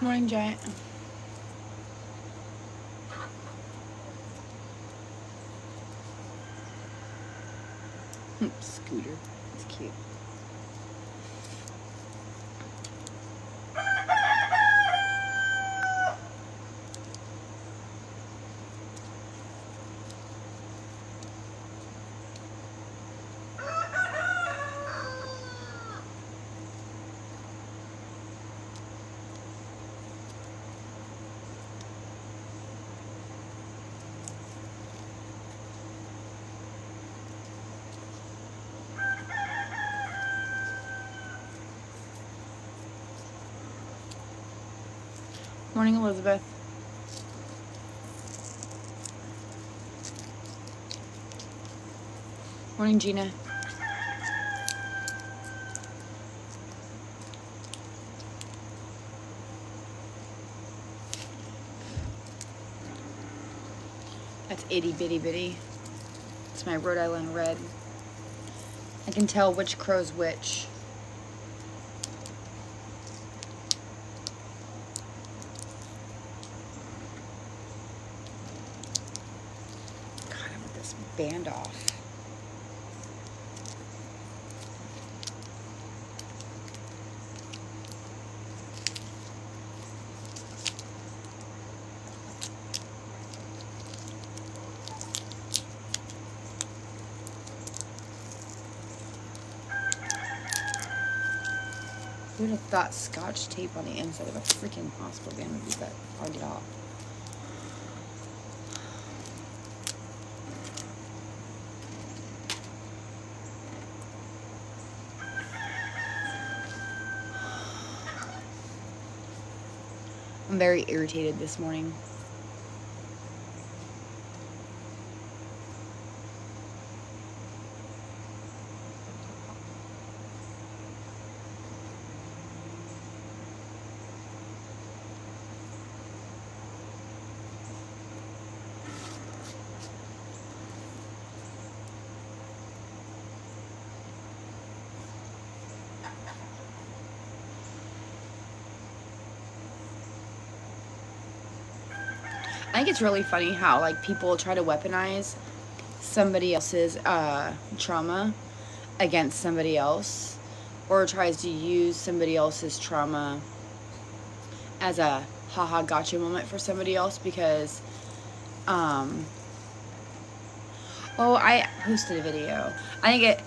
Morning, Giant. Scooter. It's cute. Morning, Elizabeth. Morning, Gina. That's itty bitty bitty. It's my Rhode Island Red. I can tell which crow's which. God, I want this band off. Who would have thought scotch tape on the inside of a freaking hospital band would be that hard to get off? I'm very irritated this morning. I think it's really funny how like people try to weaponize somebody else's trauma against somebody else, or tries to use somebody else's trauma as a haha gotcha moment for somebody else because oh, I posted a video. I think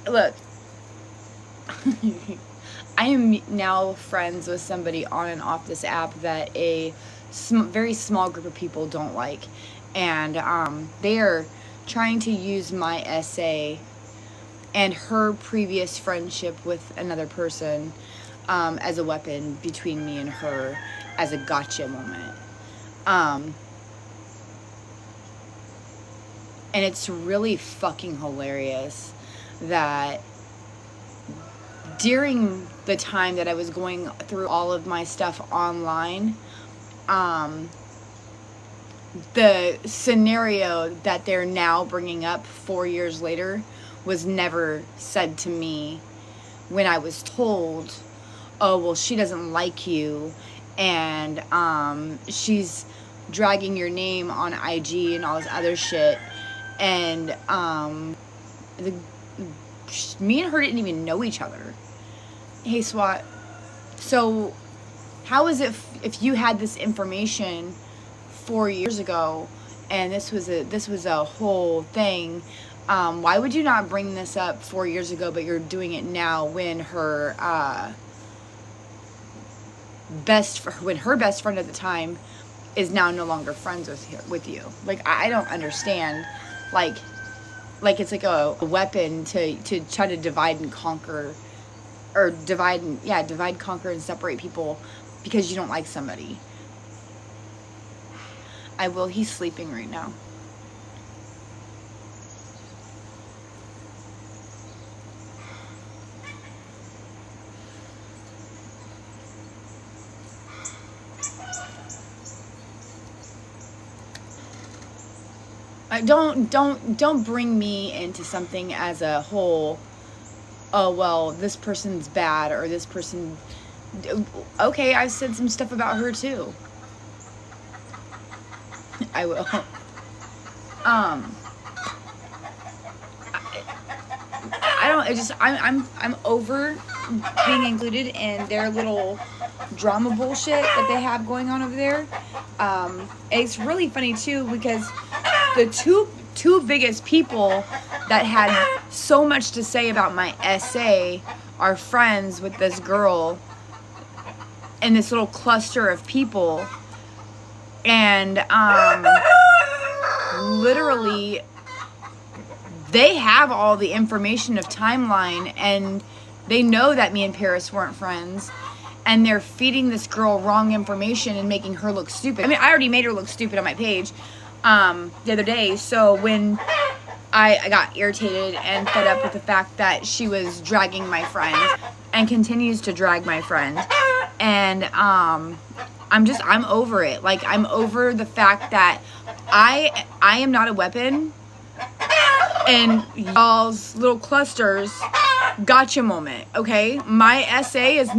look, I am now friends with somebody on and off this app that a very small group of people don't like, and they are trying to use my essay and her previous friendship with another person as a weapon between me and her as a gotcha moment. And it's really fucking hilarious that during the time that I was going through all of my stuff online, the scenario that they're now bringing up 4 years later was never said to me when I was told, oh, well, she doesn't like you, and she's dragging your name on IG and all this other shit, and me and her didn't even know each other. Hey, SWAT. So how is it if you had this information 4 years ago and this was a whole thing, why would you not bring this up 4 years ago, but you're doing it now when her best friend at the time is now no longer friends with you? Like, I don't understand. Like it's like a weapon to try to divide, conquer, and separate people because you don't like somebody. I will. He's sleeping right now. Don't bring me into something as a whole. Oh, well, this person's bad, or this person Okay, I've said some stuff about her too. I will. I don't. It just. I'm over being included in their little drama bullshit that they have going on over there. It's really funny too because the two biggest people that had so much to say about my essay are friends with this girl in this little cluster of people, and literally they have all the information of timeline, and they know that me and Paris weren't friends, and they're feeding this girl wrong information and making her look stupid. I mean, I already made her look stupid on my page the other day, so when I got irritated and fed up with the fact that she was dragging my friend and continues to drag my friend, and I'm over it. Like, I'm over the fact that I am not a weapon, and y'all's little clusters gotcha moment, okay? My essay is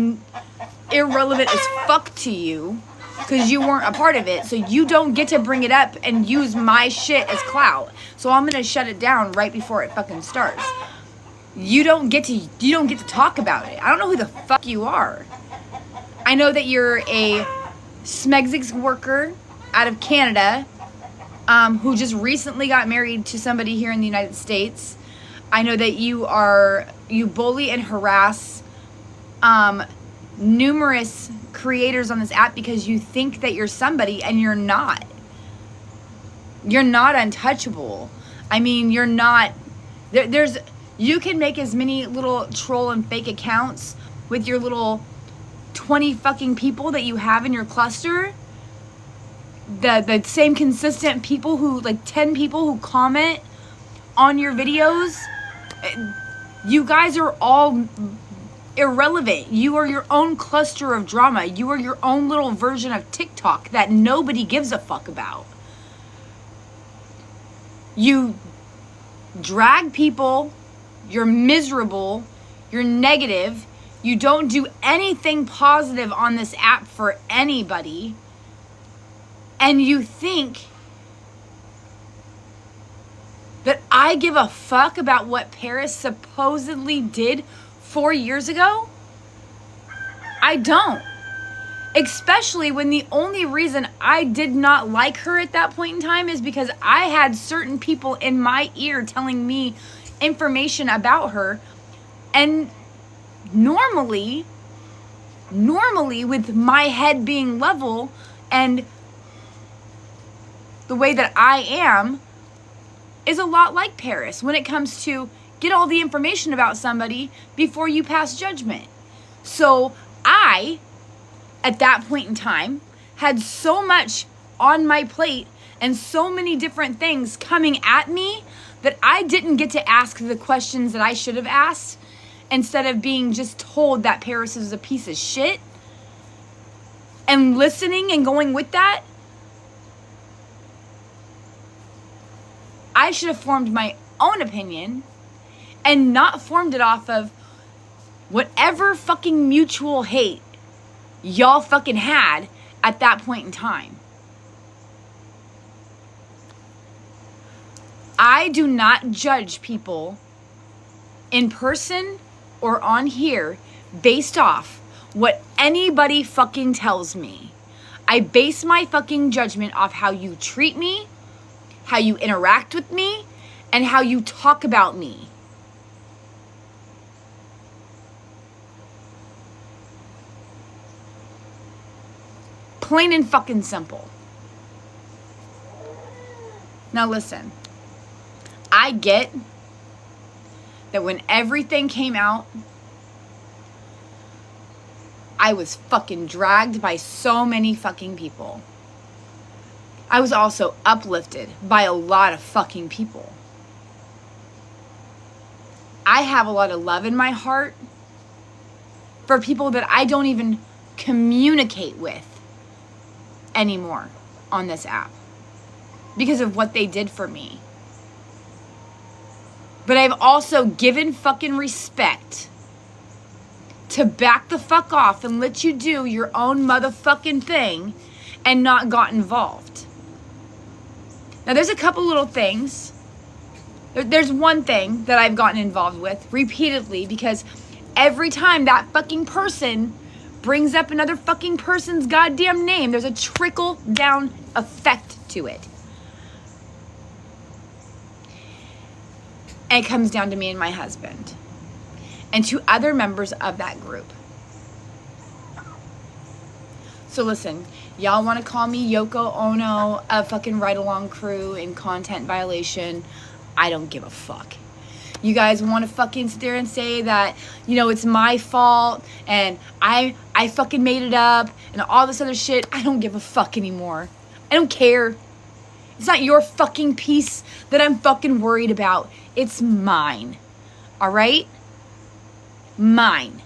irrelevant as fuck to you because you weren't a part of it, so you don't get to bring it up and use my shit as clout. So I'm gonna shut it down right before it fucking starts. You don't get to talk about it. I don't know who the fuck you are. I know that you're a Smegzigs worker out of Canada who just recently got married to somebody here in the United States. I know that you bully and harass numerous creators on this app because you think that you're somebody and you're not. You're not untouchable. I mean, you're not. You can make as many little troll and fake accounts with your little 20 fucking people that you have in your cluster. The same consistent people who, like 10 people who comment on your videos. You guys are all irrelevant. You are your own cluster of drama. You are your own little version of TikTok that nobody gives a fuck about. You drag people. You're miserable. You're negative. You don't do anything positive on this app for anybody. And you think that I give a fuck about what Paris supposedly did 4 years ago? I don't. Especially when the only reason I did not like her at that point in time is because I had certain people in my ear telling me information about her. And normally with my head being level and the way that I am is a lot like Paris when it comes to get all the information about somebody before you pass judgment. So I, at that point in time, had so much on my plate and so many different things coming at me that I didn't get to ask the questions that I should have asked instead of being just told that Paris is a piece of shit and listening and going with that. I should have formed my own opinion and not formed it off of whatever fucking mutual hate y'all fucking had at that point in time. I do not judge people in person or on here based off what anybody fucking tells me. I base my fucking judgment off how you treat me, how you interact with me, and how you talk about me. Plain and fucking simple. Now listen, I get that when everything came out, I was fucking dragged by so many fucking people. I was also uplifted by a lot of fucking people. I have a lot of love in my heart for people that I don't even communicate with anymore on this app because of what they did for me. But I've also given fucking respect to back the fuck off and let you do your own motherfucking thing and not got involved. Now, there's a couple little things. There's one thing that I've gotten involved with repeatedly because every time that fucking person brings up another fucking person's goddamn name, there's a trickle down effect to it. And it comes down to me and my husband and to other members of that group. So listen, y'all want to call me Yoko Ono, a fucking ride-along crew in content violation. I don't give a fuck. You guys want to fucking sit there and say that, you know, it's my fault and I fucking made it up and all this other shit. I don't give a fuck anymore. I don't care. It's not your fucking piece that I'm fucking worried about. It's mine. All right? Mine.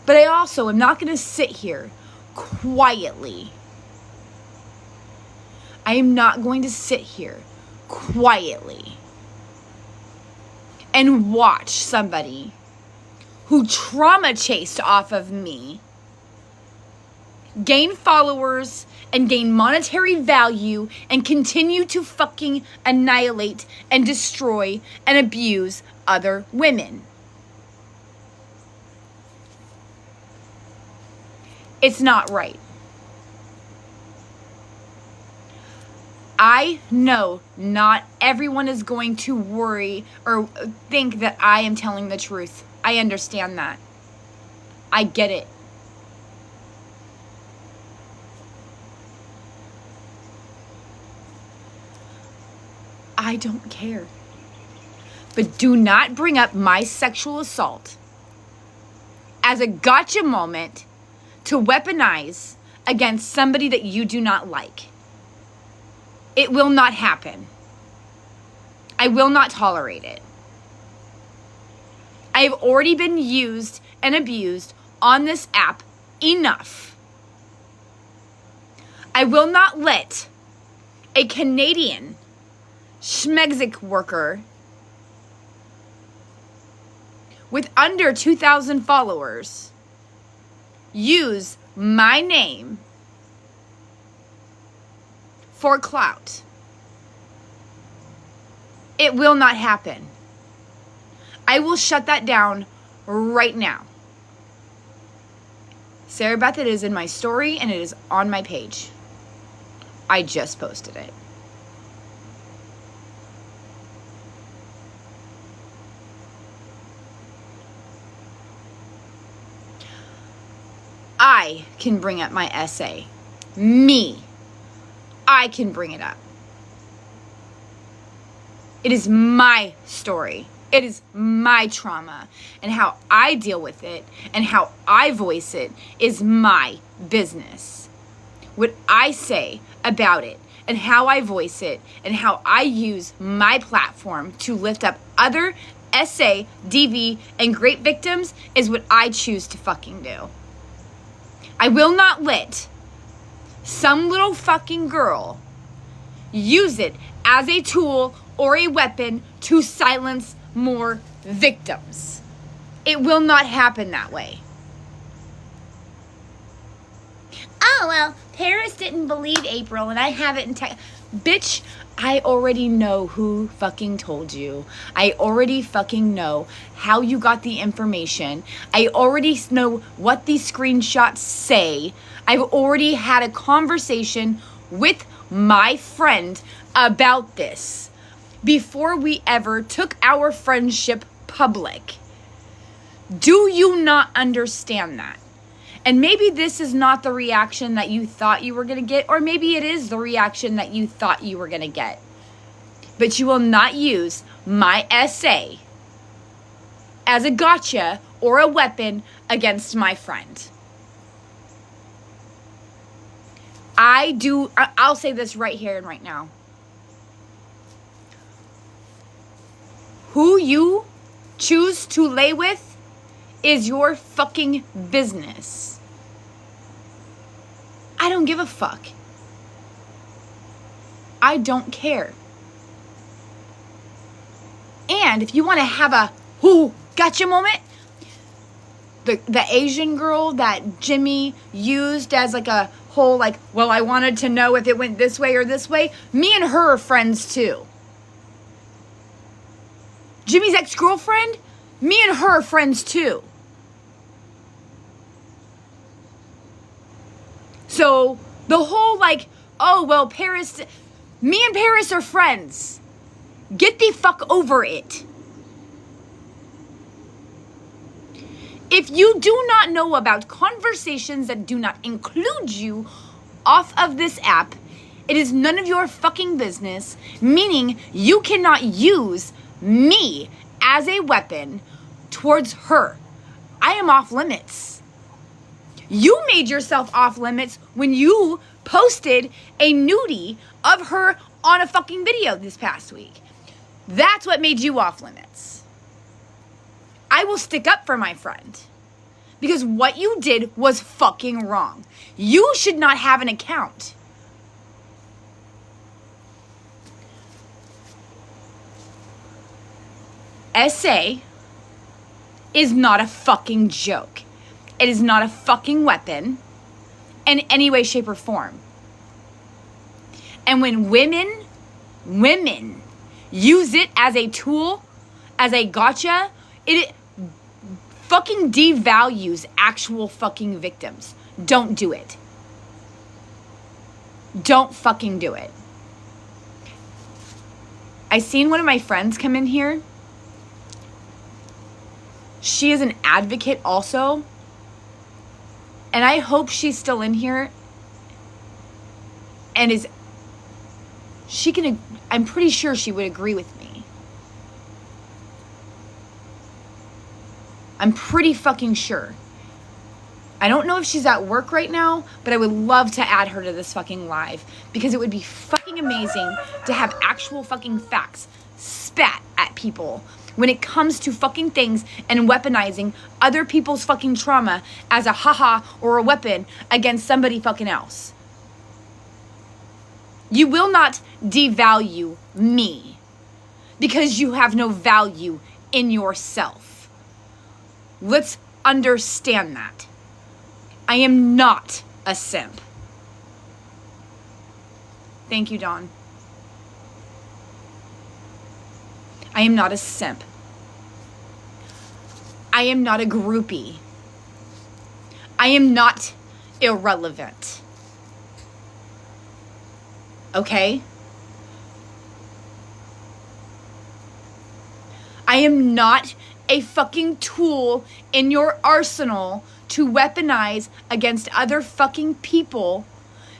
But I also am not going to sit here quietly. I am not going to sit here quietly and watch somebody who trauma chased off of me gain followers and gain monetary value and continue to fucking annihilate and destroy and abuse other women. It's not right. I know not everyone is going to worry or think that I am telling the truth. I understand that. I get it. I don't care. But do not bring up my sexual assault as a gotcha moment to weaponize against somebody that you do not like. It will not happen. I will not tolerate it. I have already been used and abused on this app enough. I will not let a Canadian schmegzik worker with under 2,000 followers use my name for clout. It will not happen. I will shut that down right now. Sarah Beth, it is in my story and it is on my page. I just posted it. I can bring up my essay. Me. I can bring it up. It is my story. It is my trauma. And how I deal with it and how I voice it is my business. What I say about it and how I voice it and how I use my platform to lift up other SA, DV, and great victims is what I choose to fucking do. I will not let some little fucking girl use it as a tool or a weapon to silence more victims. It will not happen that way. Oh, well, Paris didn't believe April and I have it in text. Bitch, I already know who fucking told you. I already fucking know how you got the information. I already know what these screenshots say. I've already had a conversation with my friend about this before we ever took our friendship public. Do you not understand that? And maybe this is not the reaction that you thought you were going to get, or maybe it is the reaction that you thought you were going to get. But you will not use my essay as a gotcha or a weapon against my friend. I'll say this right here and right now. Who you choose to lay with is your fucking business. I don't give a fuck. I don't care. And if you want to have a who gotcha moment, the Asian girl that Jimmy used as like a whole like, well, I wanted to know if it went this way or this way. Me and her are friends too. Jimmy's ex-girlfriend, me and her are friends too. So the whole like, oh, well, Paris, me and Paris are friends. Get the fuck over it. If you do not know about conversations that do not include you off of this app, it is none of your fucking business, meaning you cannot use me as a weapon towards her. I am off limits. You made yourself off limits when you posted a nudie of her on a fucking video this past week. That's what made you off limits. I will stick up for my friend because what you did was fucking wrong. You should not have an account. SA is not a fucking joke. It is not a fucking weapon in any way, shape, or form. And when women use it as a tool, as a gotcha, it fucking devalues actual fucking victims. Don't do it. Don't fucking do it. I seen one of my friends come in here. She is an advocate also. And I hope she's still in here and I'm pretty sure she would agree with me. I'm pretty fucking sure. I don't know if she's at work right now, but I would love to add her to this fucking live because it would be fucking amazing to have actual fucking facts spat at people when it comes to fucking things and weaponizing other people's fucking trauma as a haha or a weapon against somebody fucking else. You will not devalue me because you have no value in yourself. Let's understand that. I am not a simp. Thank you, Dawn. I am not a simp. I am not a groupie. I am not irrelevant. Okay? I am not a fucking tool in your arsenal to weaponize against other fucking people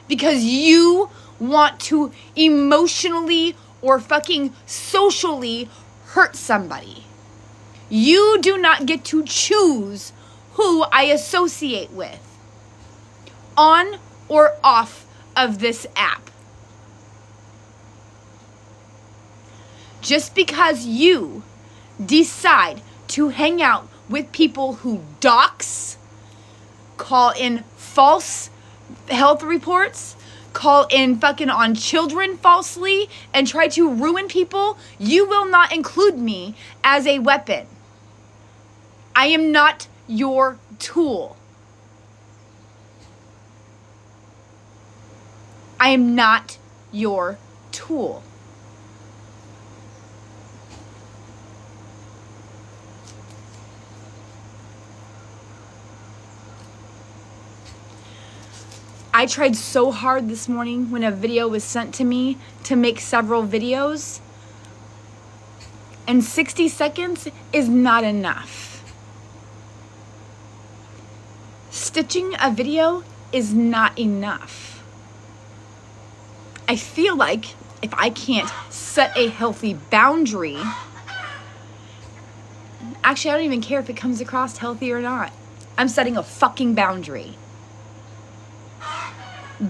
because you want to emotionally or fucking socially hurt somebody. You do not get to choose who I associate with on or off of this app. Just because you decide to hang out with people who dox, call in false health reports, call in fucking on children falsely, and try to ruin people, you will not include me as a weapon. I am not your tool. I am not your tool. I tried so hard this morning when a video was sent to me to make several videos, and 60 seconds is not enough. Stitching a video is not enough. I feel like if I can't set a healthy boundary, actually I don't even care if it comes across healthy or not. I'm setting a fucking boundary.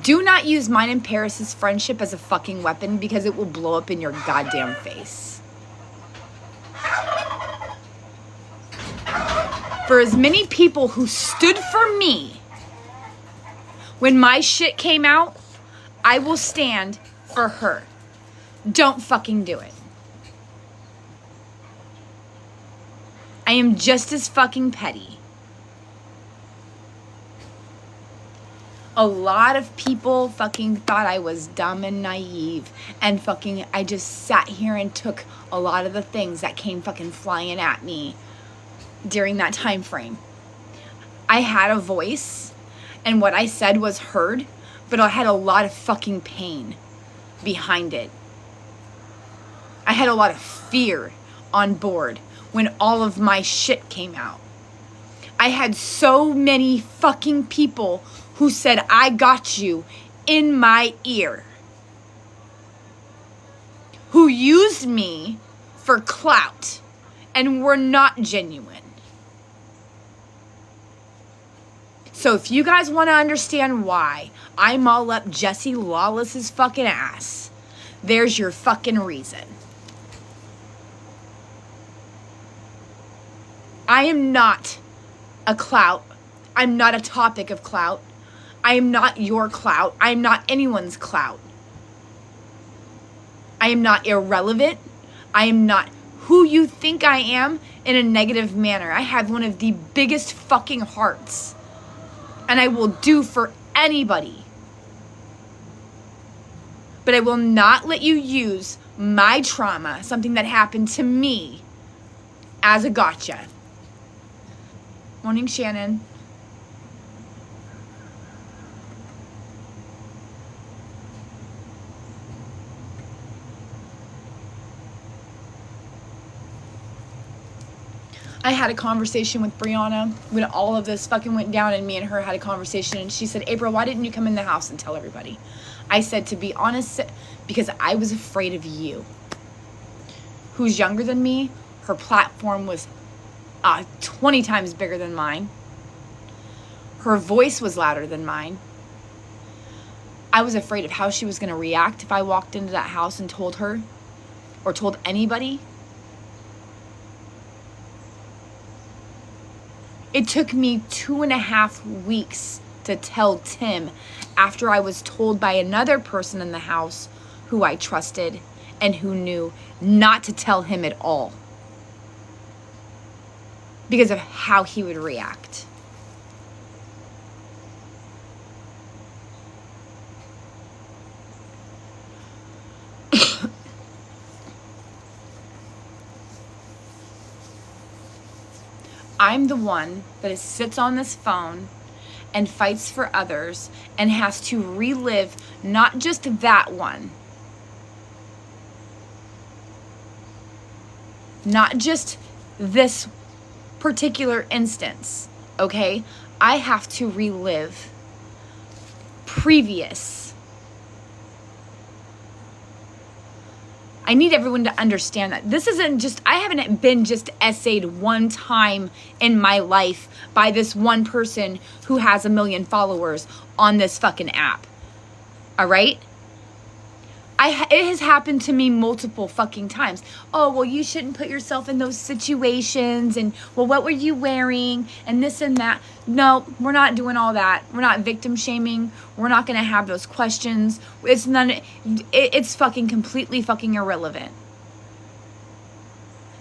Do not use mine and Paris's friendship as a fucking weapon because it will blow up in your goddamn face. For as many people who stood for me when my shit came out, I will stand for her. Don't fucking do it. I am just as fucking petty. A lot of people fucking thought I was dumb and naive, and fucking I just sat here and took a lot of the things that came fucking flying at me during that time frame. I had a voice, and what I said was heard, but I had a lot of fucking pain behind it. I had a lot of fear on board when all of my shit came out. I had so many fucking people who said, I got you, in my ear, who used me for clout and were not genuine. So if you guys want to understand why I'm all up Jessie Lawless's fucking ass, there's your fucking reason. I am not a clout. I'm not a topic of clout. I am not your clout. I am not anyone's clout. I am not irrelevant. I am not who you think I am in a negative manner. I have one of the biggest fucking hearts. And I will do for anybody. But I will not let you use my trauma, something that happened to me, as a gotcha. Morning, Shannon. I had a conversation with Brianna when all of this fucking went down, and me and her had a conversation, and she said, April, why didn't you come in the house and tell everybody? I said, to be honest, because I was afraid of you. Who's younger than me, her platform was 20 times bigger than mine. Her voice was louder than mine. I was afraid of how she was going to react if I walked into that house and told her, or told anybody. It took me 2.5 weeks to tell Tim after I was told by another person in the house who I trusted and who knew not to tell him at all because of how he would react. I'm the one that sits on this phone and fights for others and has to relive not just that one, not just this particular instance, okay? I have to relive previous. I need everyone to understand that this isn't just, I haven't been just essayed one time in my life by this one person who has 1 million followers on this fucking app. All right? It has happened to me multiple fucking times. Oh, well, you shouldn't put yourself in those situations, and well, what were you wearing, and this and that. No, we're not doing all that. We're not victim shaming. We're not going to have those questions. It's fucking completely fucking irrelevant.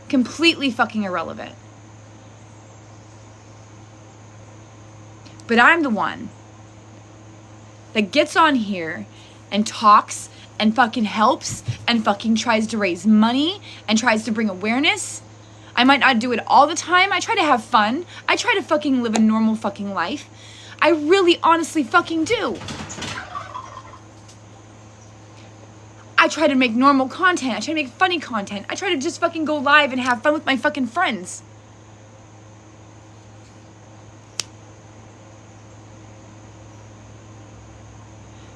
Completely fucking irrelevant. But I'm the one that gets on here and talks and fucking helps and fucking tries to raise money and tries to bring awareness. I might not do it all the time. I try to have fun. I try to fucking live a normal fucking life. I really honestly fucking do. I try to make normal content. I try to make funny content. I try to just fucking go live and have fun with my fucking friends.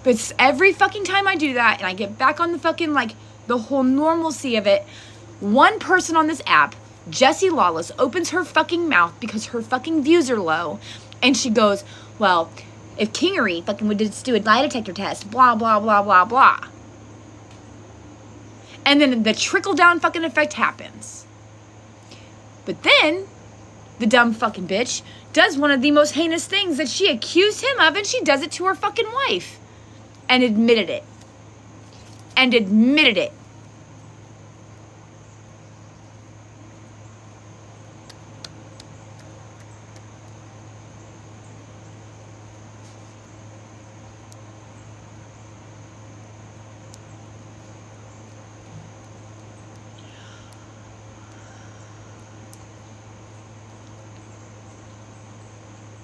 But every fucking time I do that and I get back on the fucking, like, the whole normalcy of it, one person on this app, Jessie Lawless, opens her fucking mouth because her fucking views are low, and she goes, well, if Kingery fucking would just do a lie detector test, blah, blah, blah, blah, blah. And then the trickle-down fucking effect happens. But then, the dumb fucking bitch does one of the most heinous things that she accused him of, and she does it to her fucking wife. And admitted it. And admitted it.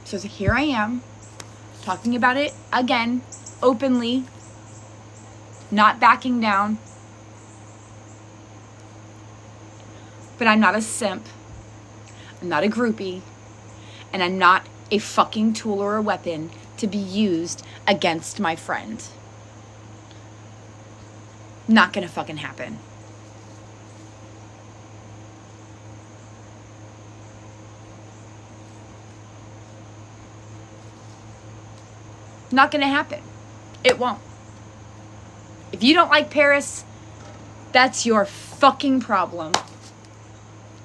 So here I am, talking about it again, openly, not backing down. But I'm not a simp. I'm not a groupie. And I'm not a fucking tool or a weapon to be used against my friend. Not gonna fucking happen. Not gonna happen. It won't. If you don't like Paris, that's your fucking problem.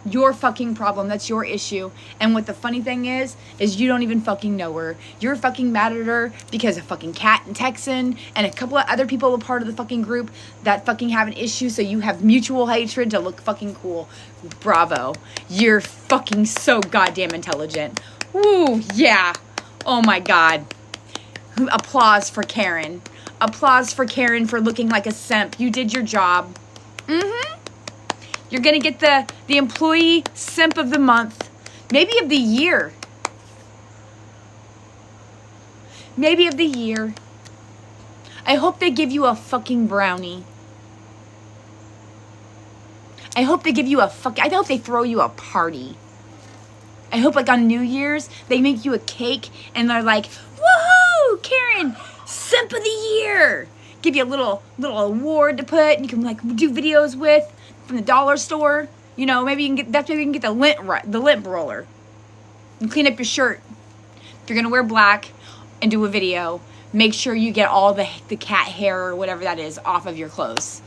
Your fucking problem. That's your issue. And what the funny thing is you don't even fucking know her. You're fucking mad at her because a fucking Cat and Texan and a couple of other people are part of the fucking group that fucking have an issue, so you have mutual hatred to look fucking cool. Bravo. You're fucking so goddamn intelligent. Woo, yeah. Oh my God. Applause for Karen. Applause for Karen for looking like a simp. You did your job. Mm-hmm. You're going to get the employee simp of the month. Maybe of the year. Maybe of the year. I hope they give you a fucking brownie. I hope they give you I hope they throw you a party. I hope like on New Year's, they make you a cake and they're like, woohoo, Karen, simp of the year. Give you a little award to put and you can like do videos with. From the dollar store, you know, maybe you can get the lint roller and clean up your shirt. If you're gonna wear black and do a video, make sure you get all the cat hair or whatever that is off of your clothes.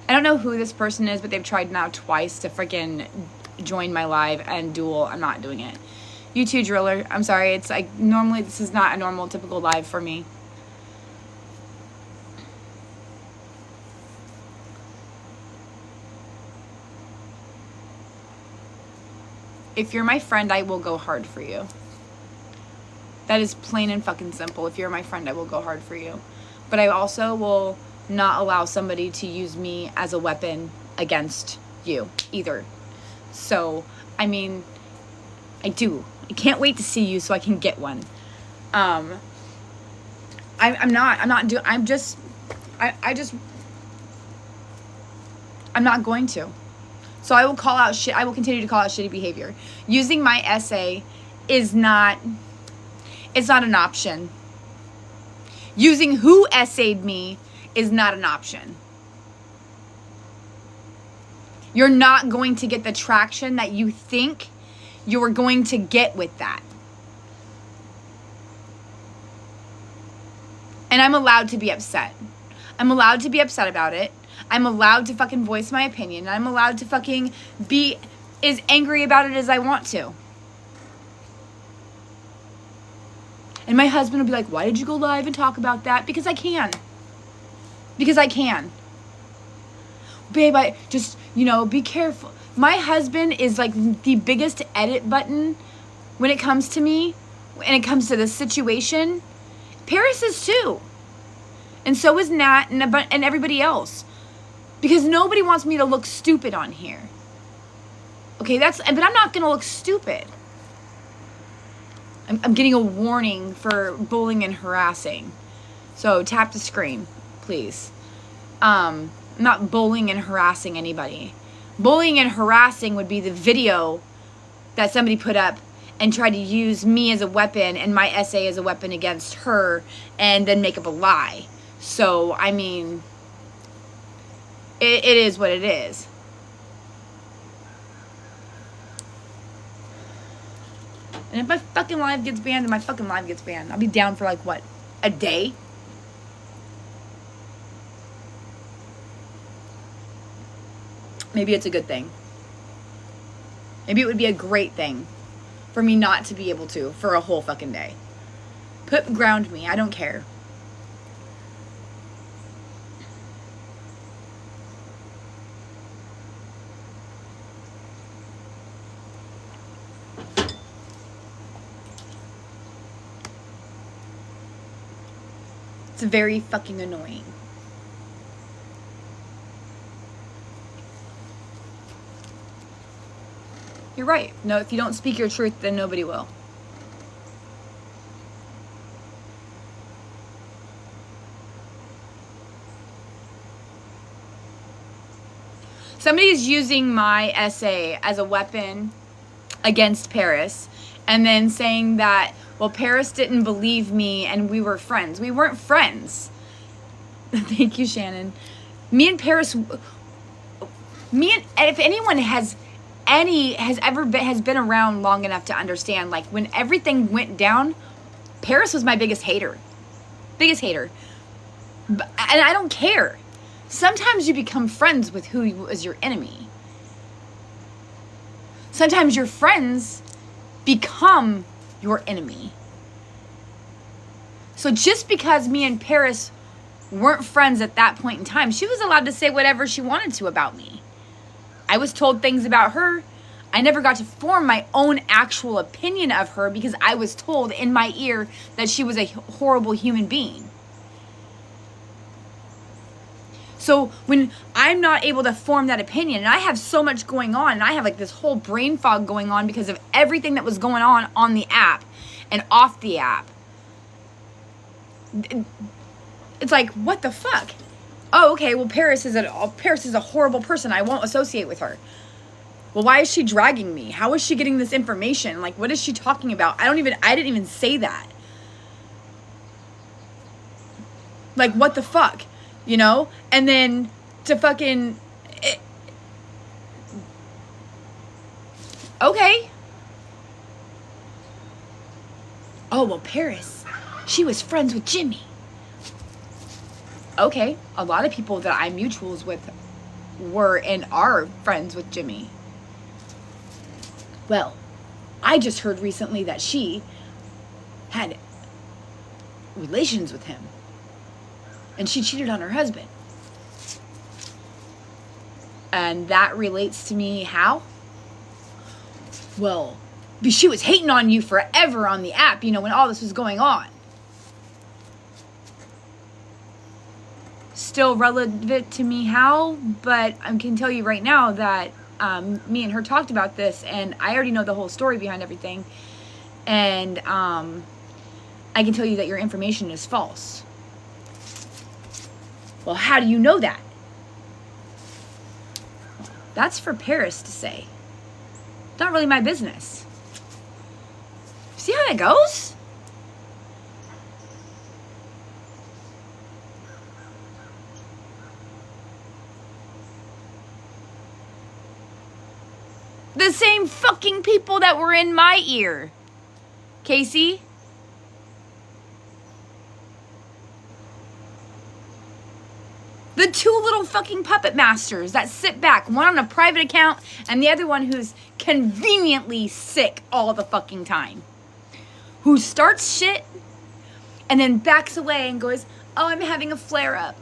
I don't know who this person is, but they've tried now twice to freaking join my live and duel. I'm not doing it. You too, Driller. I'm sorry. It's like normally this is not a normal, typical live for me. If you're my friend, I will go hard for you. That is plain and fucking simple. If you're my friend, I will go hard for you. But I also will not allow somebody to use me as a weapon against you either. So, I mean, I can't wait to see you so I can get one. I'm not going to. So I will call out shit. I will continue to call out shitty behavior. Using my essay is not, it's not an option. Using who essayed me is not an option. You're not going to get the traction that you think you're going to get with that. And I'm allowed to be upset. I'm allowed to be upset about it. I'm allowed to fucking voice my opinion. I'm allowed to fucking be as angry about it as I want to. And my husband will be like, why did you go live and talk about that? Because I can. Because I can. Babe, I just, be careful. My husband is like the biggest edit button when it comes to me, and it comes to this situation. Paris is too. And so is Nat and everybody else. Because nobody wants me to look stupid on here. Okay, but I'm not going to look stupid. I'm getting a warning for bullying and harassing. So tap the screen, please. I'm not bullying and harassing anybody. Bullying and harassing would be the video that somebody put up and tried to use me as a weapon and my essay as a weapon against her and then make up a lie. So, I mean, it is what it is. And if my fucking live gets banned, then my fucking live gets banned. I'll be down for like, what, a day? Maybe it's a good thing. Maybe it would be a great thing for me not to be able to for a whole fucking day. Ground me. I don't care. It's very fucking annoying. You're right. No, if you don't speak your truth, then nobody will. Somebody is using my essay as a weapon against Paris, and then saying that, well, Paris didn't believe me and we were friends. We weren't friends. Thank you, Shannon. Me and Paris, if anyone has been around long enough to understand, like, when everything went down, Paris was my biggest hater. And I don't care. Sometimes you become friends with who was your enemy. Sometimes your friends become your enemy. So just because me and Paris weren't friends at that point in time, she was allowed to say whatever she wanted to about me. I was told things about her. I never got to form my own actual opinion of her because I was told in my ear that she was a horrible human being. So when I'm not able to form that opinion, and I have so much going on, and I have like this whole brain fog going on because of everything that was going on the app and off the app. It's like, what the fuck? Oh, okay, well, Paris is a horrible person. I won't associate with her. Well, why is she dragging me? How is she getting this information? Like, what is she talking about? I didn't even say that. Like, what the fuck? You know? And then to fucking... Okay. Oh, well, Paris, she was friends with Jimmy. Okay, a lot of people that I'm mutuals with were and are friends with Jimmy. Well, I just heard recently that she had relations with him. And she cheated on her husband. And that relates to me how? Well, she was hating on you forever on the app, you know, when all this was going on. Still relevant to me how? But I can tell you right now that me and her talked about this, and I already know the whole story behind everything. And I can tell you that your information is false. Well, how do you know that? That's for Paris to say. Not really my business. See how that goes? The same fucking people that were in my ear. Casey? The two little fucking puppet masters that sit back, one on a private account and the other one who's conveniently sick all the fucking time. Who starts shit and then backs away and goes, oh, I'm having a flare-up.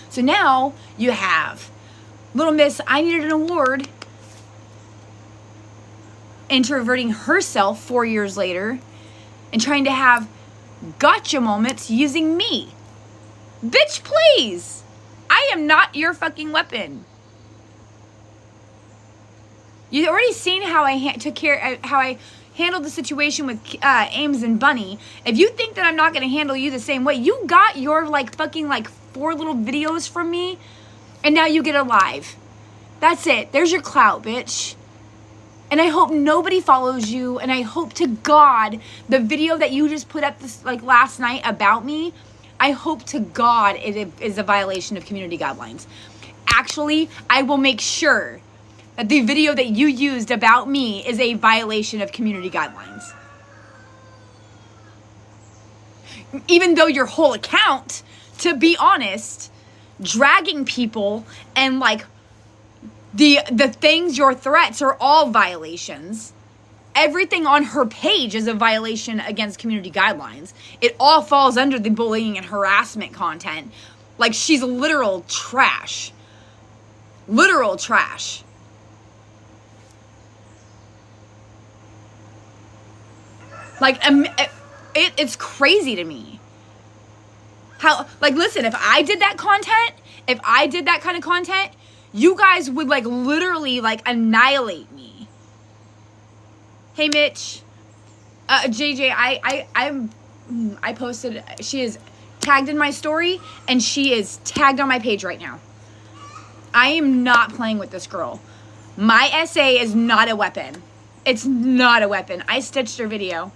So now you have Little Miss I Needed an Award introverting herself 4 years later and trying to have gotcha moments using me. Bitch, please. I am not your fucking weapon. You've already seen how I handled the situation with Ames and Bunny. If you think that I'm not going to handle you the same way, you got your fucking 4 little videos from me, and now you get a live. That's it. There's your clout, bitch. And I hope nobody follows you, and I hope to God the video that you just put up this last night about me, I hope to God it is a violation of community guidelines. Actually, I will make sure that the video that you used about me is a violation of community guidelines. Even though your whole account, to be honest, dragging people and the things, your threats are all violations. Everything on her page is a violation against community guidelines. It all falls under the bullying and harassment content. She's literal trash. Literal trash. It's crazy to me. How, like, listen, if I did that kind of content, you guys would, like, literally, like, annihilate me. Hey, Mitch. JJ, I posted, she is tagged in my story, and she is tagged on my page right now. I am not playing with this girl. My essay is not a weapon. It's not a weapon. I stitched her video.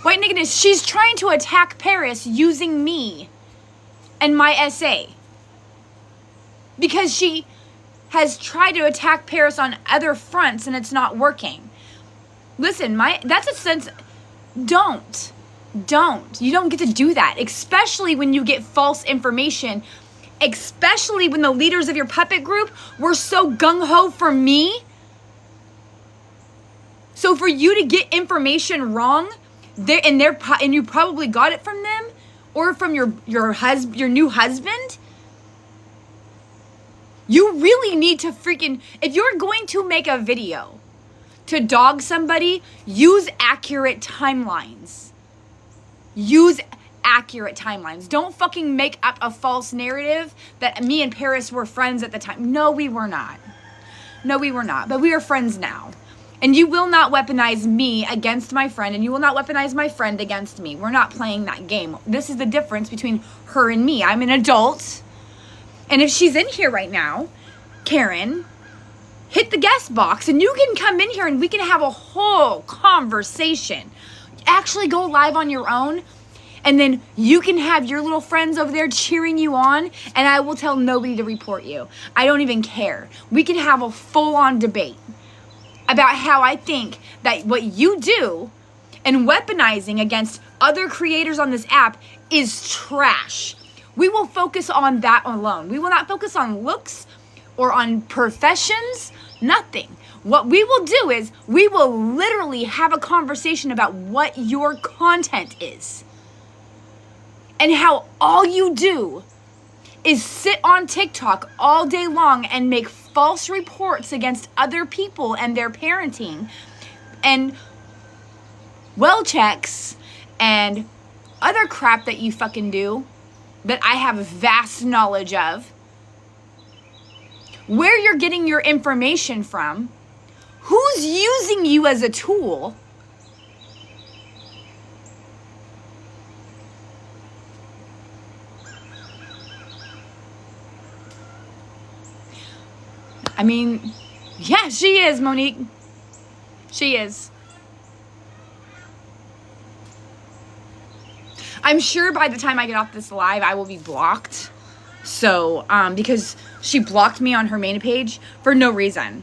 White Nickness, she's trying to attack Paris using me and my essay. Because she has tried to attack Paris on other fronts and it's not working. Listen, that's a sense, don't. You don't get to do that, especially when you get false information, especially when the leaders of your puppet group were so gung-ho for me. So for you to get information wrong, and you probably got it from them or from your new husband, you really need to freaking, if you're going to make a video to dog somebody, use accurate timelines. Use accurate timelines. Don't fucking make up a false narrative that me and Paris were friends at the time. No, we were not. But we are friends now. And you will not weaponize me against my friend, and you will not weaponize my friend against me. We're not playing that game. This is the difference between her and me. I'm an adult. And if she's in here right now, Karen, hit the guest box and you can come in here and we can have a whole conversation. Actually go live on your own, and then you can have your little friends over there cheering you on, and I will tell nobody to report you. I don't even care. We can have a full-on debate about how I think that what you do and weaponizing against other creators on this app is trash. We will focus on that alone. We will not focus on looks or on professions, nothing. What we will do is we will literally have a conversation about what your content is and how all you do is sit on TikTok all day long and make false reports against other people and their parenting and well checks and other crap that you fucking do that I have vast knowledge of, where you're getting your information from, who's using you as a tool. I mean, yeah, she is, Monique. She is. I'm sure by the time I get off this live, I will be blocked. So, because she blocked me on her main page for no reason.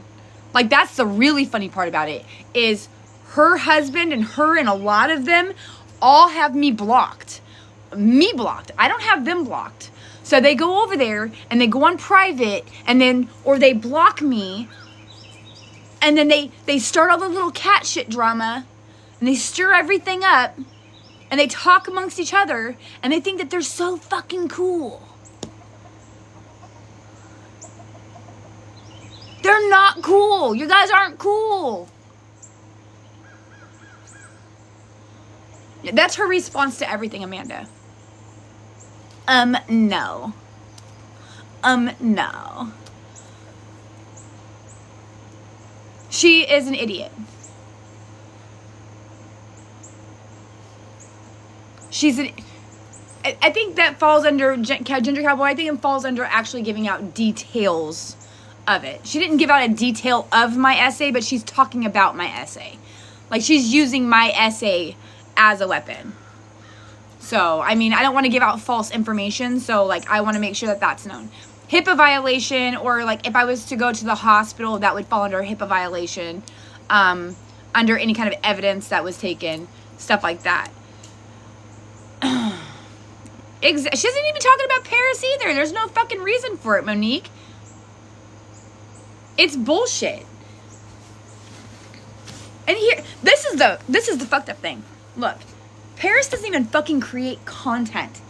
Like, that's the really funny part about it, is her husband and her and a lot of them all have me blocked. Me blocked. I don't have them blocked. So they go over there and they go on private and then, or they block me, and then they start all the little cat shit drama and they stir everything up and they talk amongst each other and they think that they're so fucking cool. They're not cool. You guys aren't cool. That's her response to everything, Amanda. No. No. She is an idiot. She's an... I think that falls under Ginger Cowboy. I think it falls under actually giving out details of it. She didn't give out a detail of my essay, but she's talking about my essay. Like, she's using my essay as a weapon. So, I mean, I don't want to give out false information, so, like, I want to make sure that that's known. HIPAA violation, or, like, if I was to go to the hospital, that would fall under a HIPAA violation, under any kind of evidence that was taken, stuff like that. She isn't even talking about Paris either. There's no fucking reason for it, Monique. It's bullshit. And here, this is the fucked up thing. Look, Paris doesn't even fucking create content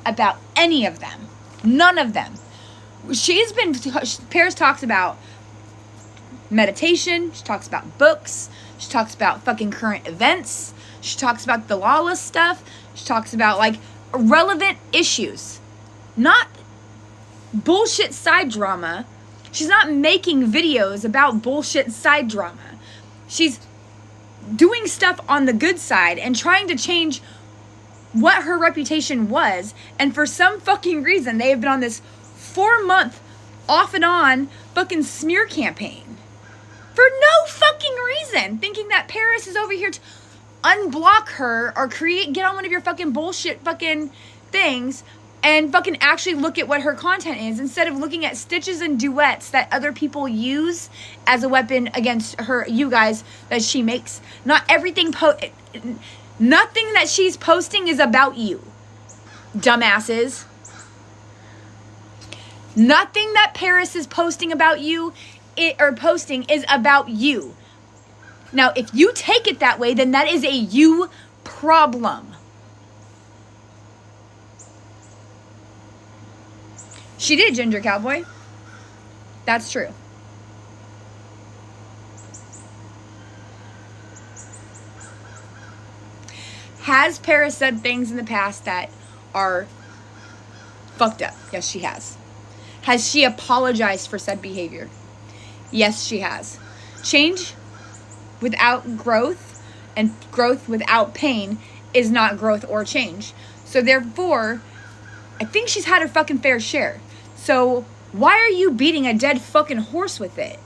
about any of them. None of them. Paris talks about meditation. She talks about books. She talks about fucking current events. She talks about the lawless stuff. She talks about like relevant issues, not bullshit side drama. She's not making videos about bullshit side drama. She's doing stuff on the good side and trying to change what her reputation was. And for some fucking reason, they have been on this 4-month off and on fucking smear campaign for no fucking reason, thinking that Paris is over here to unblock her or get on one of your fucking bullshit fucking things and fucking actually look at what her content is, instead of looking at stitches and duets that other people use as a weapon against you guys, that she makes. Not everything, nothing that she's posting is about you, dumbasses. Nothing that Paris is posting about you, posting is about you. Now, if you take it that way, then that is a you problem. She did, Ginger Cowboy. That's true. Has Paris said things in the past that are fucked up? Yes, she has. Has she apologized for said behavior? Yes, she has. Change without growth and growth without pain is not growth or change. So therefore, I think she's had her fucking fair share. So why are you beating a dead fucking horse with it?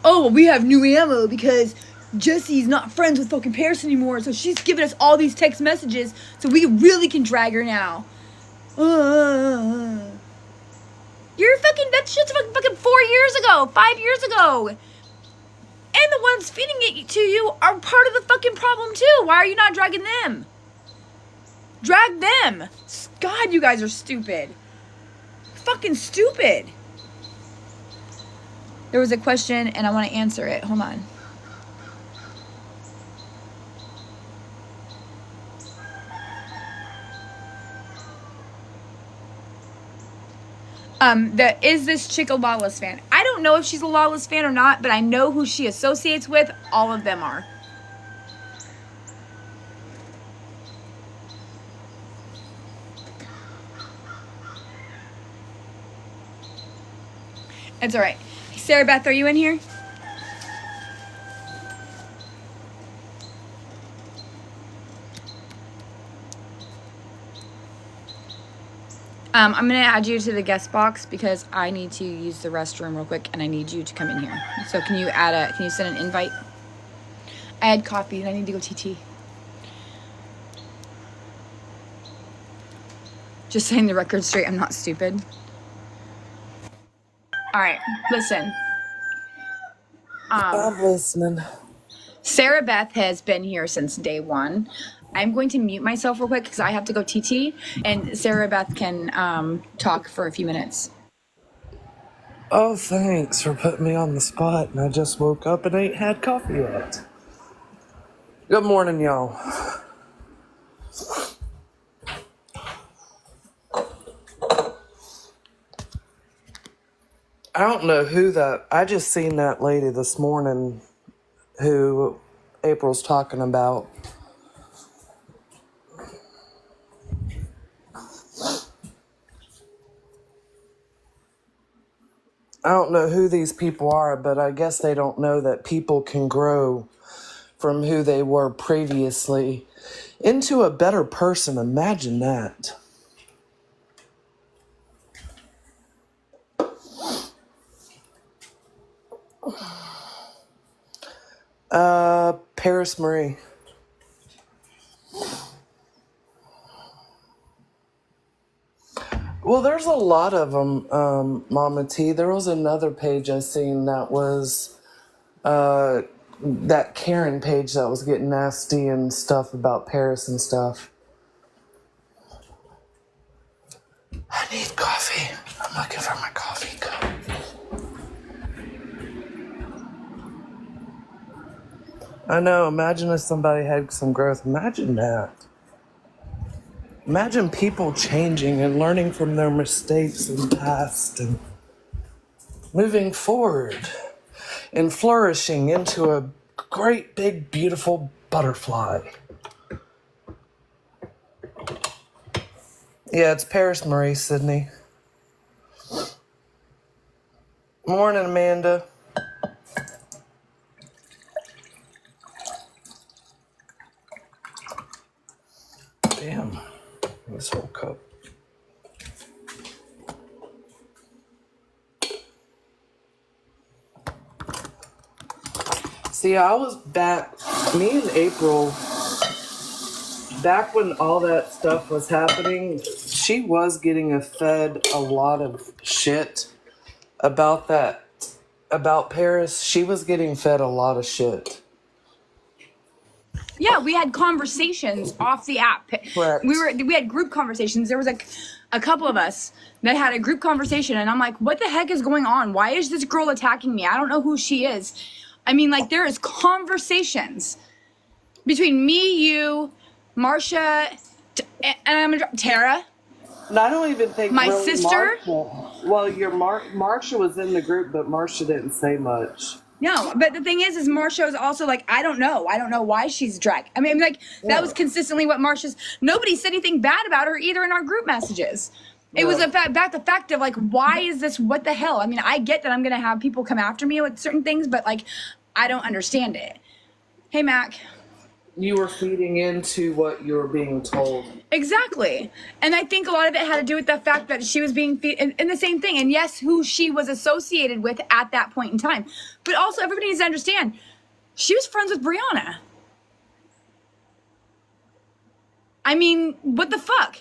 Oh, well, we have new ammo because Jesse's not friends with fucking Paris anymore, so she's giving us all these text messages, so we really can drag her now. You're fucking, that shit's fucking 4 years ago, 5 years ago. And the ones feeding it to you are part of the fucking problem too. Why are you not dragging them? Drag them. God, you guys are stupid. Fucking stupid. There was a question and I want to answer it. Hold on. Is this chick a Lawless fan? I don't know if she's a Lawless fan or not, but I know who she associates with. All of them are. It's all right. Sarah Beth, are you in here? I'm going to add you to the guest box because I need to use the restroom real quick and I need you to come in here. So can you send an invite? I had coffee and I need to go TT. Just saying the record straight, I'm not stupid. All right, listen. I'm listening. Sarah Beth has been here since day one. I'm going to mute myself real quick because I have to go TT, and Sarah Beth can talk for a few minutes. Oh, thanks for putting me on the spot, and I just woke up and ain't had coffee yet. Good morning, y'all. I don't know I just seen that lady this morning who April's talking about. I don't know who these people are, but I guess they don't know that people can grow from who they were previously into a better person. Imagine that. Paris Marie. Well, there's a lot of them, Mama T. There was another page I seen that was that Karen page that was getting nasty and stuff about Paris and stuff. I need coffee. I'm looking for my coffee cup. I know, imagine if somebody had some growth. Imagine that. Imagine people changing and learning from their mistakes in the past and moving forward and flourishing into a great big beautiful butterfly. Yeah, it's Paris Marie, Sydney. Morning, Amanda. Damn, this whole cup. See, I was back, me and April, back when all that stuff was happening, she was getting fed a lot of shit about that, about Paris. She was getting fed a lot of shit. Yeah, we had conversations off the app. Correct. We had group conversations. There was like a couple of us that had a group conversation, and I'm like, what the heck is going on? Why is this girl attacking me? I don't know who she is. I mean, like, there is conversations between me, you, Marcia, and I'm gonna drop Tara. And I don't even think My really sister? Marsha, well, your Marsha was in the group, but Marsha didn't say much. No, but the thing is Marcia is also like, I don't know why she's dragged. I mean, like, that was consistently what Marcia's, nobody said anything bad about her either in our group messages. It was about the fact of, like, why is this, what the hell? I mean, I get that I'm going to have people come after me with certain things, but, like, I don't understand it. Hey, Mac. You were feeding into what you were being told. Exactly. And I think a lot of it had to do with the fact that she was being and the same thing. And yes, who she was associated with at that point in time. But also, everybody needs to understand, she was friends with Brianna. I mean, what the fuck?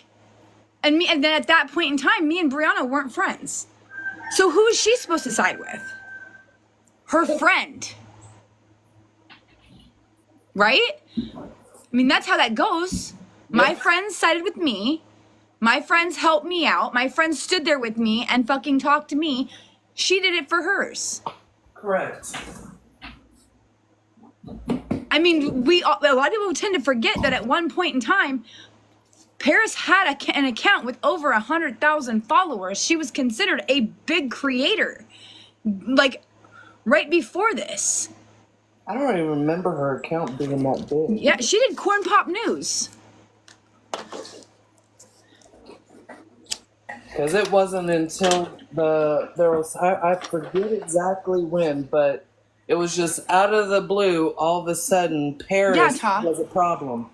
And then at that point in time, me and Brianna weren't friends. So who is she supposed to side with? Her friend. Right? I mean, that's how that goes. My friends sided with me. My friends helped me out. My friends stood there with me and fucking talked to me. She did it for hers. Correct. I mean, a lot of people tend to forget that at one point in time, Paris had an account with over 100,000 followers. She was considered a big creator, like, right before this. I don't even remember her account being that big. Yeah, she did Corn Pop News. Because it wasn't until I forget exactly when, but it was just out of the blue, all of a sudden, Paris was a problem.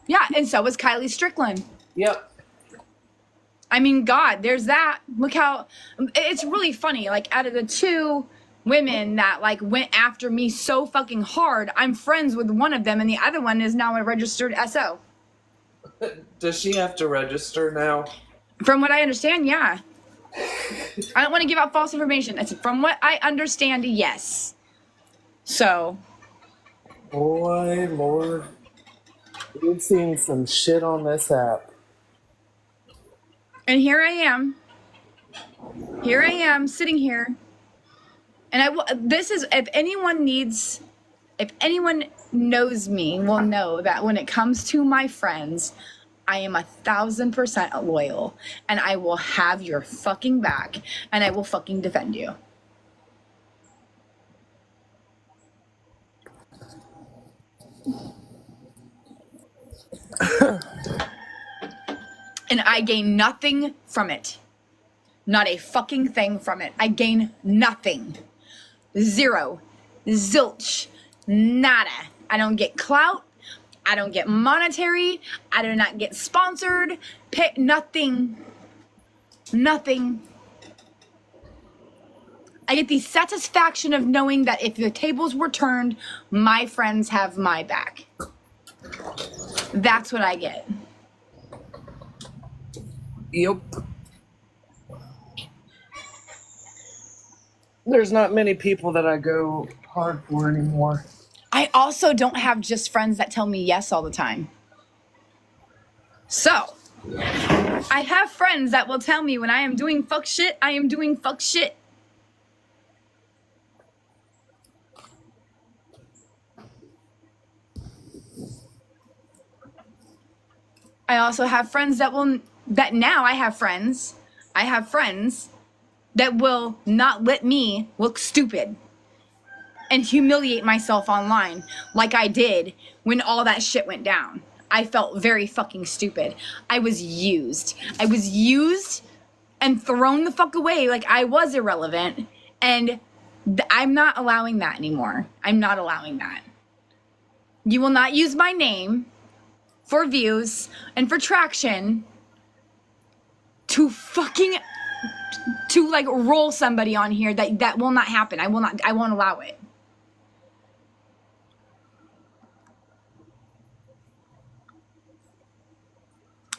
Yeah, and so was Kylie Strickland. Yep. I mean, God, there's that. Look how, it's really funny. Like, out of the two women that, like, went after me so fucking hard, I'm friends with one of them, and the other one is now a registered SO. Does she have to register now? From what I understand, yeah. I don't want to give out false information. It's from what I understand, yes. So. Boy, Lord. We've seen some shit on this app. And here I am. Here I am, sitting here. And this is, if anyone knows me, will know that when it comes to my friends, I am 1,000% loyal. And I will have your fucking back. And I will fucking defend you. And I gain nothing from it. Not a fucking thing from it. I gain nothing. Zero. Zilch. Nada. I don't get clout. I don't get monetary. I do not get sponsored. Nothing. Nothing. I get the satisfaction of knowing that if the tables were turned, my friends have my back. That's what I get. Yep. There's not many people that I go hard for anymore. I also don't have just friends that tell me yes all the time. So, I have friends that will tell me when I am doing fuck shit, I am doing fuck shit. I also have friends I have friends that will not let me look stupid. and humiliate myself online like I did when all that shit went down. I felt very fucking stupid. I was used. I was used and thrown the fuck away like I was irrelevant. And I'm not allowing that anymore. I'm not allowing that. You will not use my name for views and for traction to like roll somebody on here. That will not happen. I won't allow it.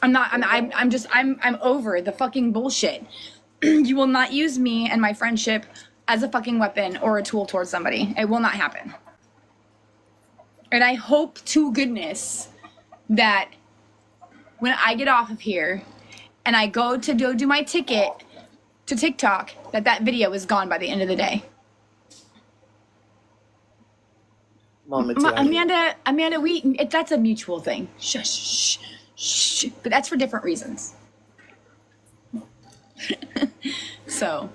I'm over the fucking bullshit. You will not use me and my friendship as a fucking weapon or a tool towards somebody. It will not happen. And I hope to goodness that when I get off of here and I go to go do my ticket to TikTok, that video is gone by the end of the day. Amanda, that's a mutual thing. Shush. But that's for different reasons. So.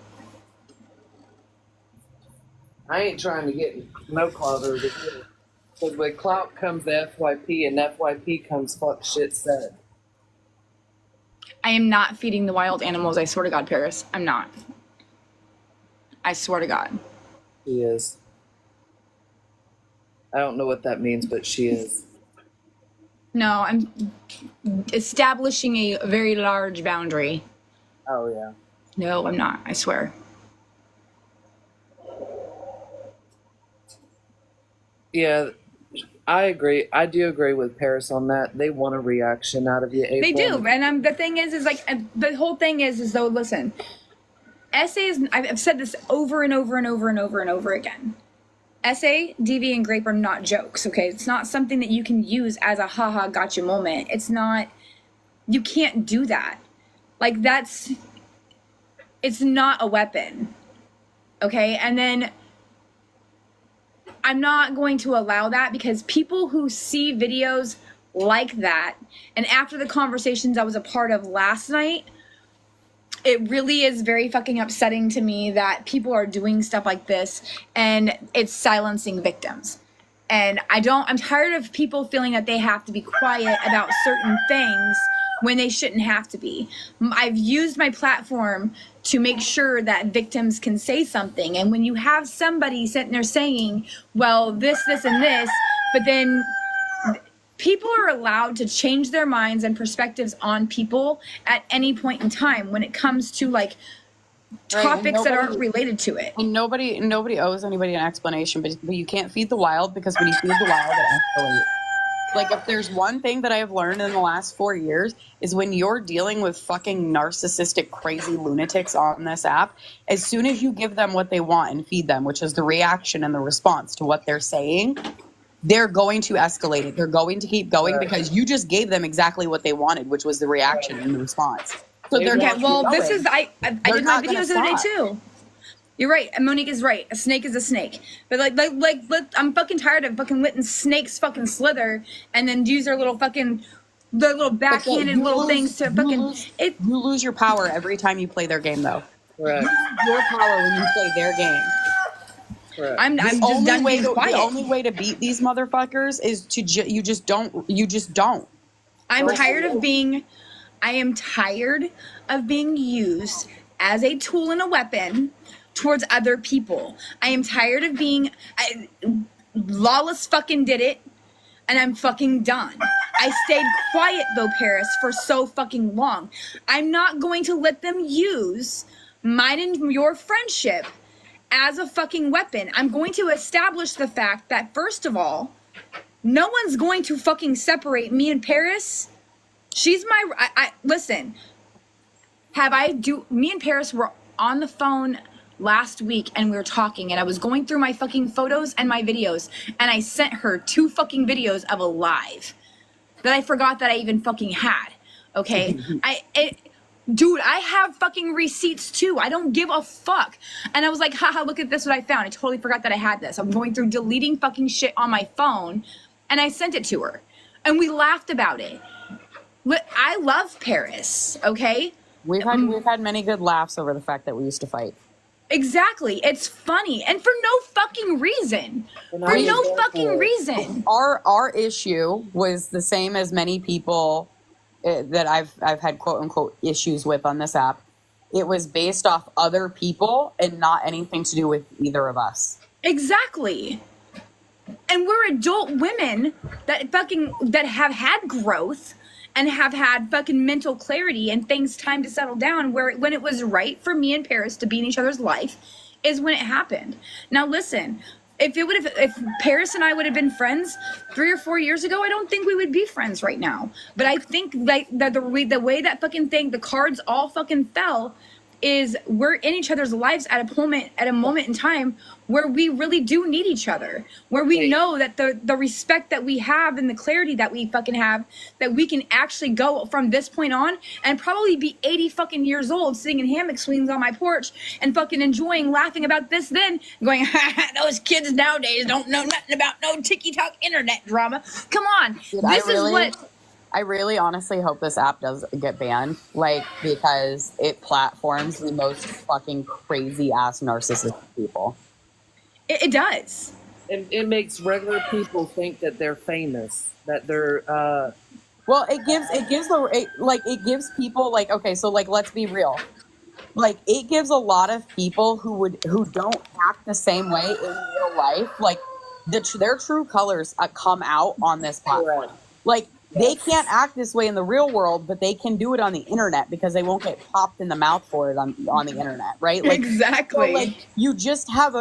I ain't trying to get no clout over here. Because with clout comes the FYP, and FYP comes fuck shit said. I am not feeding the wild animals, I swear to God, Paris. I'm not. I swear to God. She is. I don't know what that means, but she is. No, I'm establishing a very large boundary. Oh, yeah. No, I'm not. I swear. Yeah, I agree. I do agree with Paris on that. They want a reaction out of you, April. They do. And the thing is like, the whole thing is though, listen, essays, I've said this over and over and over and over and over again. Essay, DV, and Grape are not jokes, okay? It's not something that you can use as a haha gotcha moment. It's not, you can't do that. Like it's not a weapon, okay? And then I'm not going to allow that because people who see videos like that, and after the conversations I was a part of last night, it really is very fucking upsetting to me that people are doing stuff like this and it's silencing victims. And I'm tired of people feeling that they have to be quiet about certain things when they shouldn't have to be. I've used my platform to make sure that victims can say something. And when you have somebody sitting there saying, well, this, and this, but then people are allowed to change their minds and perspectives on people at any point in time when it comes to like topics that aren't related to it. And nobody owes anybody an explanation, but you can't feed the wild, because when you feed the wild, it escalates. Like, if there's one thing that I have learned in the last 4 years is when you're dealing with fucking narcissistic, crazy lunatics on this app, as soon as you give them what they want and feed them, which is the reaction and the response to what they're saying, they're going to escalate it. They're going to keep going because you just gave them exactly what they wanted, which was the reaction and the response. So they're well, this is I did my videos the other day too. You're right. Monique is right. A snake is a snake. But I'm fucking tired of fucking letting snakes fucking slither and then use their little fucking backhanded little things to fucking. You lose your power every time you play their game, though. Correct. You lose your power when you play their game. Correct. I'm just done being quiet. The only way to beat these motherfuckers is to you just don't. I am tired of being used as a tool and a weapon towards other people. I am tired of being Lawless fucking did it, and I'm fucking done. I stayed quiet though, Paris, for so fucking long. I'm not going to let them use mine and your friendship as a fucking weapon. I'm going to establish the fact that, first of all, no one's going to fucking separate me and Paris. She's my listen. Me and Paris were on the phone last week and we were talking and I was going through my fucking photos and my videos and I sent her 2 fucking videos of a live that I forgot that I even fucking had. Okay? Dude, I have fucking receipts too. I don't give a fuck. And I was like, haha, look at this, what I found. I totally forgot that I had this. I'm going through deleting fucking shit on my phone and I sent it to her. And we laughed about it. I love Paris, okay? We've had many good laughs over the fact that we used to fight. Exactly. It's funny and for no fucking reason. And For I was no there fucking for it. reason. Our issue was the same as many people that I've had quote unquote issues with on this app. It was based off other people and not anything to do with either of us. Exactly. And we're adult women that have had growth and have had fucking mental clarity and things time to settle down where when it was right for me and Paris to be in each other's life is when it happened. Now listen, if Paris and I would have been friends 3 or 4 years ago, I don't think we would be friends right now. But I think like that the way that fucking thing, the cards all fucking fell is we're in each other's lives at a moment in time where we really do need each other, where we know that the respect that we have and the clarity that we fucking have, that we can actually go from this point on and probably be 80 fucking years old sitting in hammock swings on my porch and fucking enjoying laughing about this then going, those kids nowadays don't know nothing about no TikTok internet drama. Come on. Dude, This is what I really honestly hope this app does get banned, like, because it platforms the most fucking crazy ass narcissistic people. it does. It makes regular people think that they're famous, that they're Well, it gives people like, okay, so like, let's be real. Like, it gives a lot of people who don't act the same way in real life. Like, their true colors come out on this platform. Correct. Like, they can't act this way in the real world, but they can do it on the internet because they won't get popped in the mouth for it on the internet, right? Like, Exactly. So, like,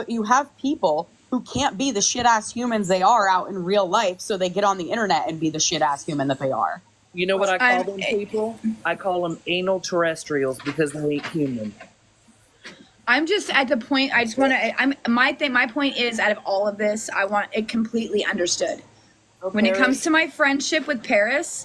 you have people who can't be the shit ass humans they are out in real life, so they get on the internet and be the shit ass human that they are. You know what I call them people? I call them anal terrestrials because they ain't human. I'm just at the point. I just want to. My point is, out of all of this, I want it completely understood. Okay. When it comes to my friendship with Paris,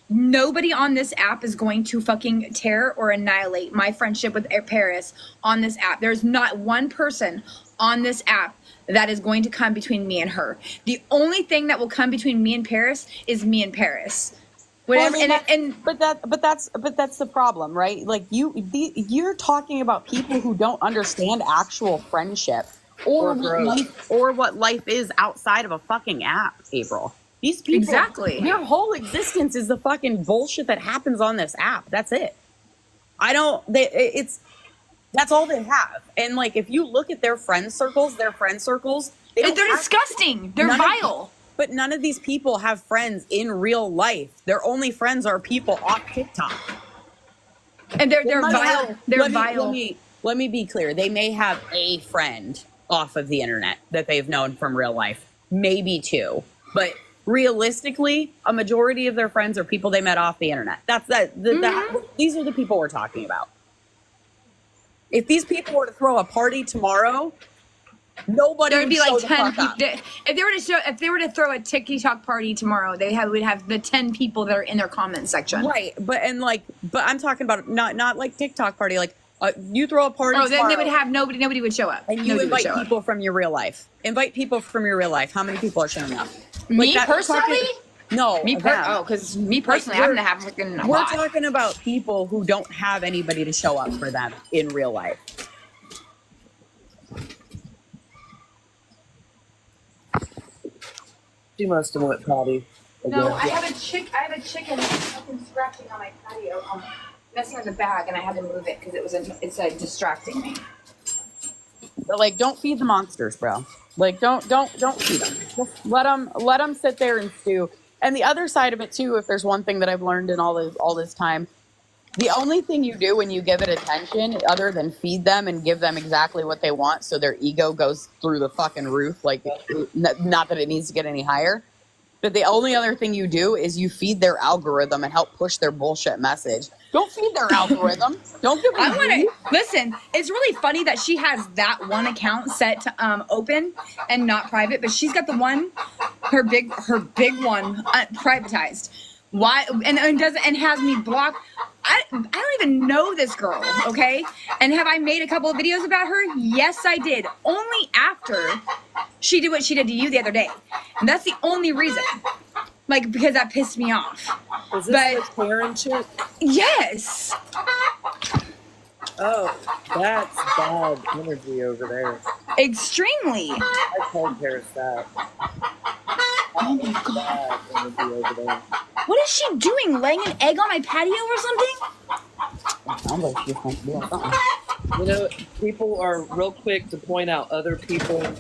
nobody on this app is going to fucking tear or annihilate my friendship with Paris on this app. There's not one person on this app that is going to come between me and her. The only thing that will come between me and Paris is me and Paris. Whatever, Well, I mean, but that's the problem, right? Like, you're talking about people who don't understand actual friendship or what life is outside of a fucking app, April. These people, Exactly. their whole existence is the fucking bullshit that happens on this app. That's it. That's all they have. And like, if you look at their friend circles, they're have- disgusting. They're vile. But none of these people have friends in real life. Their only friends are people off TikTok. And they're vile. They're vile. Let me be clear. They may have a friend off of the internet that they've known from real life. Maybe two. But realistically, a majority of their friends are people they met off the internet. These are the people we're talking about. If these people were to throw a party tomorrow, nobody There would be like 10 people. people. If they were to throw a TikTok party tomorrow, would have the 10 people that are in their comment section. Right, but I'm talking about not like TikTok party. Like, you throw a party. Oh, then they tomorrow, would have nobody would show up. and you invite people from your real life. Invite people from your real life. How many people are showing up? Me Like, personally? No, Because me personally, I'm gonna have freaking a We're lot. talking about people who don't have anybody to show up for them in real life. She must have went potty. No, again. I have a chicken fucking scratching on my patio, messing with the bag, and I had to move it because it's distracting me. But like, don't feed the monsters, bro. Like, don't feed them. Just let them sit there and stew. And the other side of it too, if there's one thing that I've learned in all this time, the only thing you do when you give it attention, other than feed them and give them exactly what they want, so their ego goes through the fucking roof, like, not that it needs to get any higher, but the only other thing you do is you feed their algorithm and help push their bullshit message. Don't feed their algorithm. Don't give them. I want to listen. It's really funny that she has that one account set to open and not private, but she's got the one, her big one privatized. Why and has me blocked. I don't even know this girl, okay? And have I made a couple of videos about her? Yes, I did. Only after she did what she did to you the other day. And that's the only reason. Like, because that pissed me off. Is this the Karen chick? Yes. Oh, that's bad energy over there. Extremely. I told Paris that. Oh my That's god. bad energy over there. What is she doing? Laying an egg on my patio or something? It sounds like she's going to do something. You know, people are real quick to point out other people's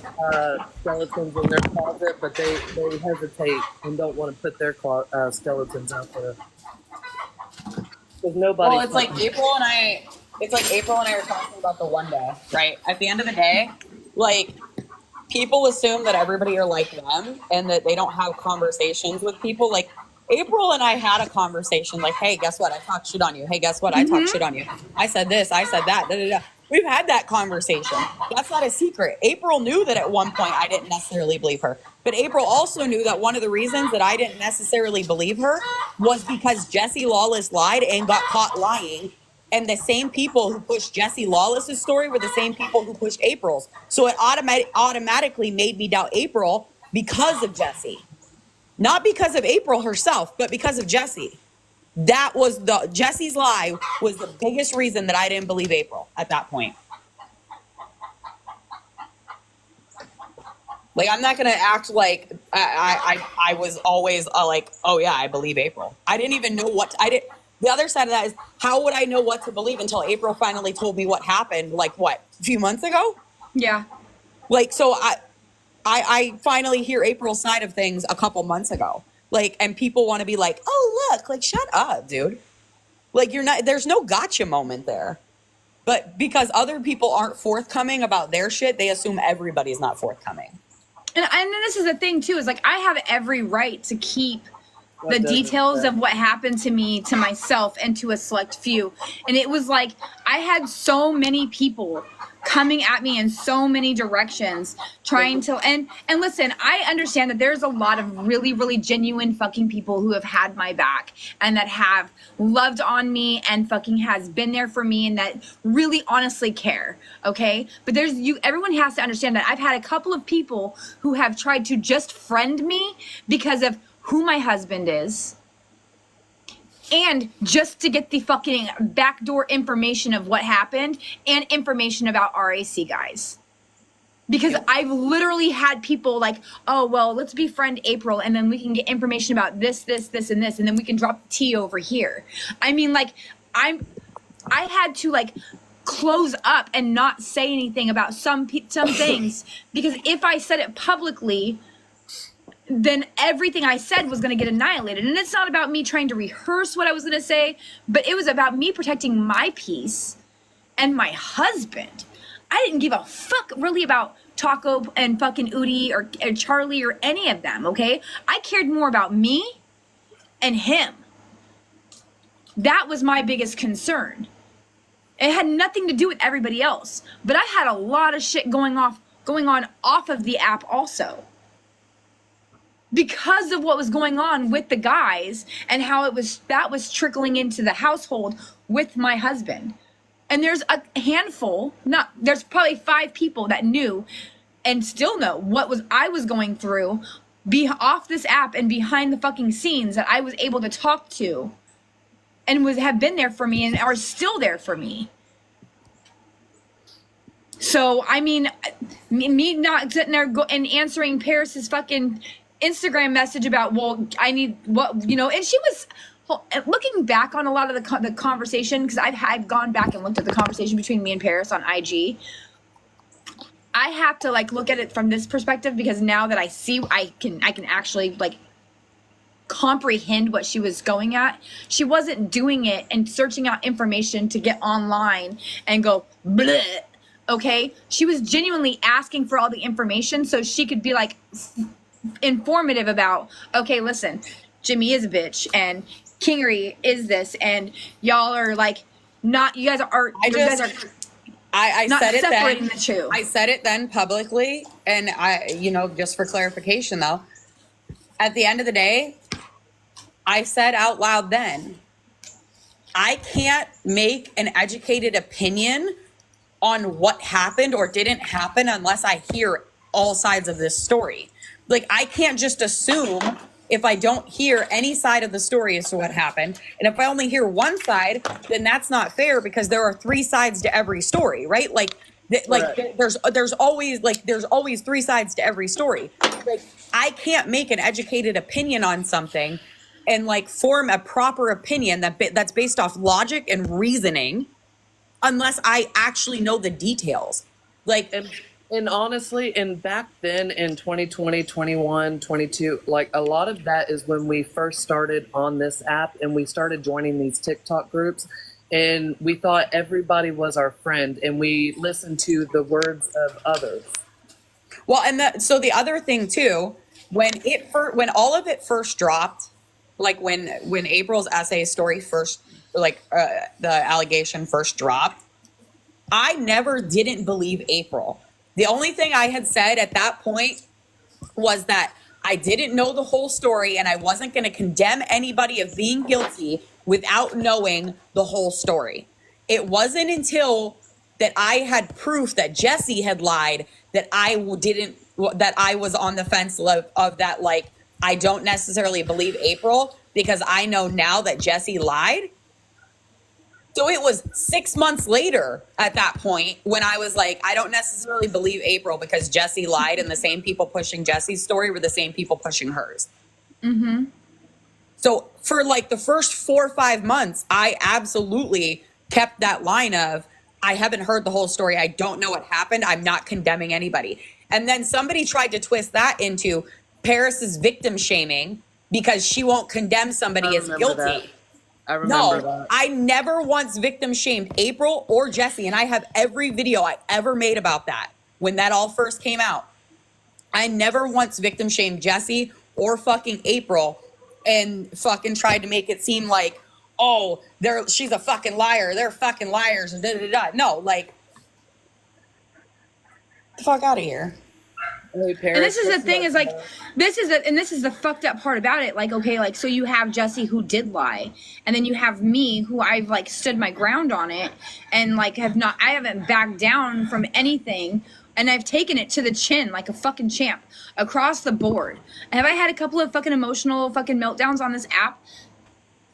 skeletons in their closet, but they hesitate and don't want to put their skeletons out there. Because nobody. Well, it's like April and I were talking about the one day, right? At the end of the day, like, people assume that everybody are like them and that they don't have conversations with people. Like, April and I had a conversation like, hey, guess what? I talked shit on you. Hey, guess what? I talked shit on you. I said this, I said that. Da, da, da. We've had that conversation. That's not a secret. April knew that at one point I didn't necessarily believe her. But April also knew that one of the reasons that I didn't necessarily believe her was because Jesse Lawless lied and got caught lying. And the same people who pushed Jesse Lawless's story were the same people who pushed April's. So it automatically made me doubt April because of Jesse. Not because of April herself, but because of Jesse. That was Jesse's lie was the biggest reason that I didn't believe April at that point. Like, I'm not gonna act like I was always like, oh yeah, I believe April. I didn't even know what I did. The other side of that is, how would I know what to believe until April finally told me what happened? Like, what, a few months ago? Yeah. Like, so I finally hear April's side of things a couple months ago. Like, and people want to be like, oh, look, like, shut up, dude. Like, there's no gotcha moment there. But because other people aren't forthcoming about their shit, they assume everybody's not forthcoming. And then this is the thing too, is like, I have every right to keep the details of what happened to me to myself and to a select few. And it was like, I had so many people coming at me in so many directions trying to, and listen, I understand that there's a lot of really, really genuine fucking people who have had my back and that have loved on me and fucking has been there for me and that really honestly care. Okay. But everyone has to understand that I've had a couple of people who have tried to just friend me because of who my husband is, and just to get the fucking backdoor information of what happened and information about RAC guys. Because I've literally had people like, oh, well, let's befriend April and then we can get information about this, this, this, and this, and then we can drop the tea over here. I mean, like, I had to, like, close up and not say anything about some things, because if I said it publicly, then everything I said was going to get annihilated. And it's not about me trying to rehearse what I was going to say, but it was about me protecting my peace and my husband. I didn't give a fuck really about Taco and fucking Udi or Charlie or any of them, okay? I cared more about me and him. That was my biggest concern. It had nothing to do with everybody else. But I had a lot of shit going on off of the app also, because of what was going on with the guys and how that was trickling into the household with my husband. And there's a handful, there's probably 5 people that knew and still know what I was going through off this app and behind the fucking scenes, that I was able to talk to and have been there for me and are still there for me. So, I mean, me not sitting there and answering Paris's fucking Instagram message about, well, I need what, you know, and she was looking back on a lot of the conversation, because I've gone back and looked at the conversation between me and Paris on IG. I have to, like, look at it from this perspective, because now that I see, I can actually, like, comprehend what she was going at. She wasn't doing it and searching out information to get online and go bleh. Okay, she was genuinely asking for all the information so she could be like informative about, okay, listen, Jimmy is a bitch and Kingery is this, and y'all are like not, you guys are I not said it separating then. the two. I said it then publicly, and just for clarification though, at the end of the day, I said out loud then, I can't make an educated opinion on what happened or didn't happen unless I hear all sides of this story. Like, I can't just assume if I don't hear any side of the story as to what happened. And if I only hear one side, then that's not fair because there are 3 sides to every story, right? Like, there's always 3 sides to every story. Like, I can't make an educated opinion on something and like form a proper opinion that's based off logic and reasoning unless I actually know the details. Like, and honestly, and back then in 2020, 21, 22, like a lot of that is when we first started on this app and we started joining these TikTok groups, and we thought everybody was our friend and we listened to the words of others. well, and so the other thing too, when all of it first dropped, like when April's essay story first, like the allegation first dropped, I never didn't believe April. The only thing I had said at that point was that I didn't know the whole story and I wasn't going to condemn anybody of being guilty without knowing the whole story. It wasn't until that I had proof that Jesse had lied that I was on the fence of that, like, I don't necessarily believe April because I know now that Jesse lied. So it was 6 months later at that point when I was like, I don't necessarily believe April because Jesse lied and the same people pushing Jesse's story were the same people pushing hers. Mm-hmm. So for like the first 4 or 5 months, I absolutely kept that line of, I haven't heard the whole story. I don't know what happened. I'm not condemning anybody. And then somebody tried to twist that into Paris's victim shaming because she won't condemn somebody as guilty. That. I remember No, that. I never once victim shamed April or Jesse, and I have every video I ever made about that when that all first came out. I never once victim shamed Jesse or fucking April and fucking tried to make it seem like, oh, she's a fucking liar. They're fucking liars and da-da-da. No, like, get the fuck out of here. Hey, Paris, And this is the thing is like, this is the fucked up part about it. Like, okay, like, so you have Jesse who did lie, and then you have me who I've like stood my ground on it and like I haven't backed down from anything, and I've taken it to the chin like a fucking champ across the board. Have I had a couple of fucking emotional fucking meltdowns on this app?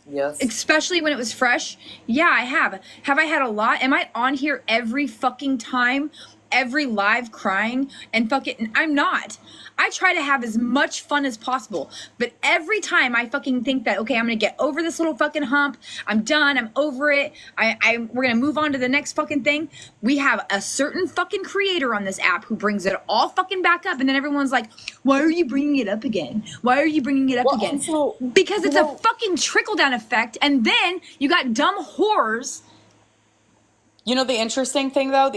Yes. Especially when it was fresh? Yeah, I have. Have I had a lot? Am I on here every fucking time? Every live crying and fucking, I'm not. I try to have as much fun as possible, but every time I fucking think that, okay, I'm gonna get over this little fucking hump, I'm done, I'm over it, we're gonna move on to the next fucking thing. We have a certain fucking creator on this app who brings it all fucking back up, and then everyone's like, why are you bringing it up again? Why are you bringing it up again? Also, because it's a fucking trickle-down effect, and then you got dumb whores. You know, the interesting thing about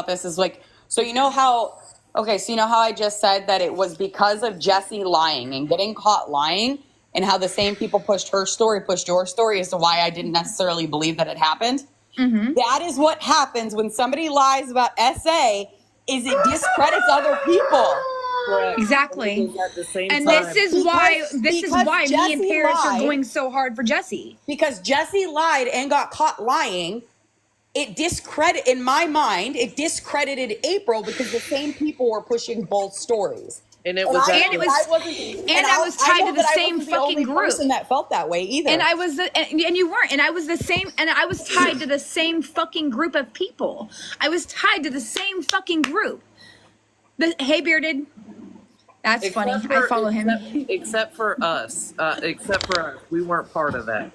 this is like, so you know how I just said that it was because of Jesse lying and getting caught lying and how the same people pushed her story, pushed your story as to why I didn't necessarily believe that it happened. Mm-hmm. That is what happens when somebody lies about SA, is it discredits other people. Correct. Exactly. At the same And time. this is why me and Jesse Paris are lied. going so hard for Jesse. Because Jesse lied and got caught lying, in my mind, it discredited April because the same people were pushing both stories. And it was I was tied to the same fucking group. Person that felt that way either. And you weren't. And I was the same. And I was tied to the same fucking group of people. I was tied to the same fucking group. Hey, Bearded. That's funny. I follow him. Except for us. We weren't part of that.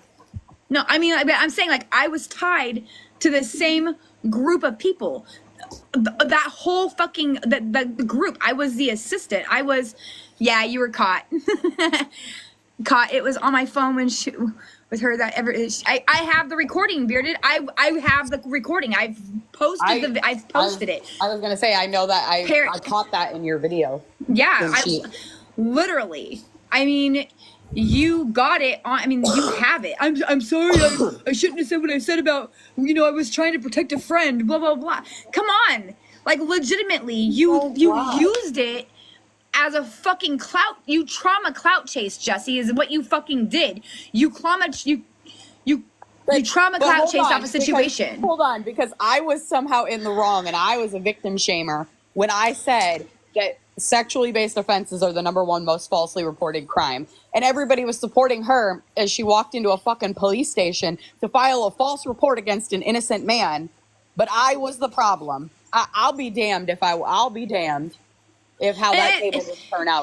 No, I mean, I'm saying like I was tied to the same group of people. That whole fucking the group. I was the assistant. Yeah, you were caught. Caught. It was on my phone when with her that ever. I have the recording, Bearded. I have the recording. I've posted it. I was gonna say I know that I caught that in your video. Yeah, literally. I mean, you got it on. I mean, you have it. I'm sorry. I shouldn't have said what I said about. I was trying to protect a friend. Blah blah blah. Come on, like legitimately, you used it as a fucking clout. You trauma clout chase, Jesse, is what you fucking did. You trauma clout chased off a situation. Hold on, because I was somehow in the wrong and I was a victim shamer when I said that sexually based offenses are the #1 most falsely reported crime. And everybody was supporting her as she walked into a fucking police station to file a false report against an innocent man. But I was the problem. I'll be damned if I'll be damned if how that table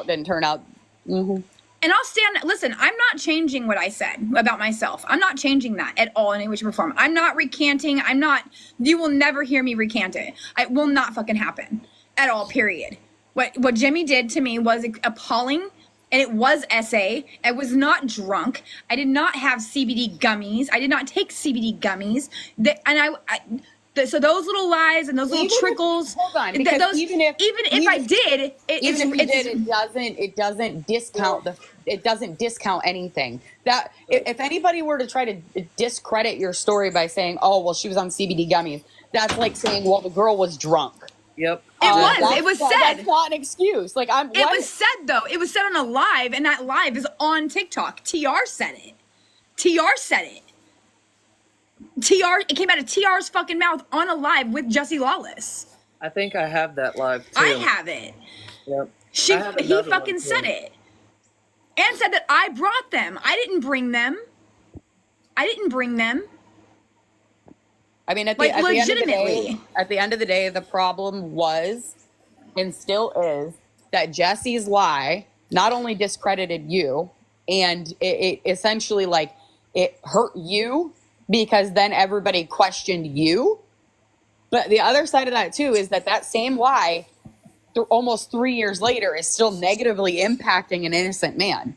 didn't turn out. Mm-hmm. And I'll stand, listen, I'm not changing what I said about myself. I'm not changing that at all in any way, shape, or form. I'm not recanting. You will never hear me recant it. It will not fucking happen at all, period. What Jimmy did to me was appalling, and it was SA. I was not drunk. I did not have CBD gummies. I did not take CBD gummies. So those little lies and those little trickles. Hold on, because even if I did, it doesn't discount anything. That if anybody were to try to discredit your story by saying, "Oh, well, she was on CBD gummies," that's like saying, "Well, the girl was drunk." Yep. It was said. That's not an excuse. It was said though. It was said on a live, and that live is on TikTok. TR said it. It came out of TR's fucking mouth on a live with Jussie Lawless. I think I have that live too. I have it. Yep. He fucking said it. And said that I brought them. I didn't bring them. I mean, at the end of the day, the problem was and still is that Jesse's lie not only discredited you, and it essentially it hurt you because then everybody questioned you. But the other side of that too is that same lie almost 3 years later is still negatively impacting an innocent man.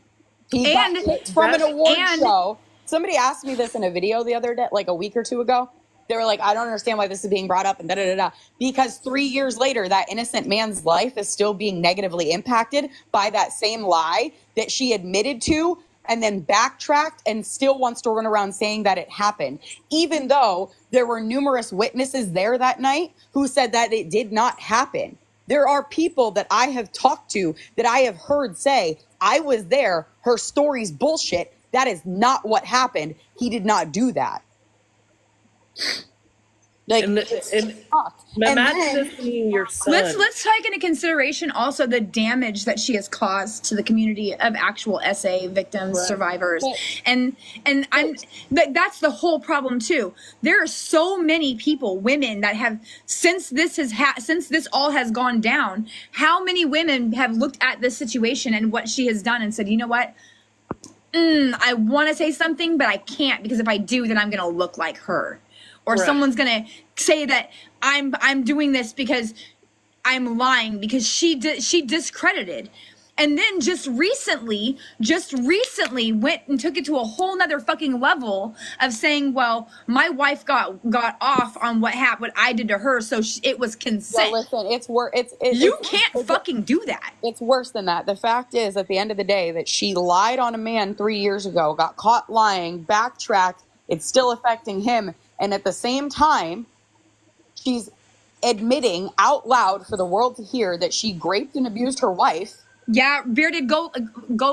He got kicked from an award show. Somebody asked me this in a video the other day, like a week or two ago. They were like, I don't understand why this is being brought up and da-da-da-da. Because 3 years later, that innocent man's life is still being negatively impacted by that same lie that she admitted to and then backtracked and still wants to run around saying that it happened. Even though there were numerous witnesses there that night who said that it did not happen. There are people that I have talked to that I have heard say, I was there, her story's bullshit. That is not what happened. He did not do that. Imagine this being your son. Let's take into consideration also the damage that she has caused to the community of actual SA victims, survivors, and that's the whole problem too. There are so many people, women that have since this all has gone down. How many women have looked at this situation and what she has done and said, you know what? I want to say something, but I can't because if I do, then I'm going to look like her. Or someone's going to say that I'm doing this because I'm lying because she discredited. And then just recently went and took it to a whole nother fucking level of saying, well, my wife got off on what I did to her, so it was consent. Well, listen, you can't fucking do that. It's worse than that. The fact is, at the end of the day, that she lied on a man 3 years ago, got caught lying, backtracked. It's still affecting him. And at the same time, she's admitting out loud for the world to hear that she raped and abused her wife. Yeah, Bearded, go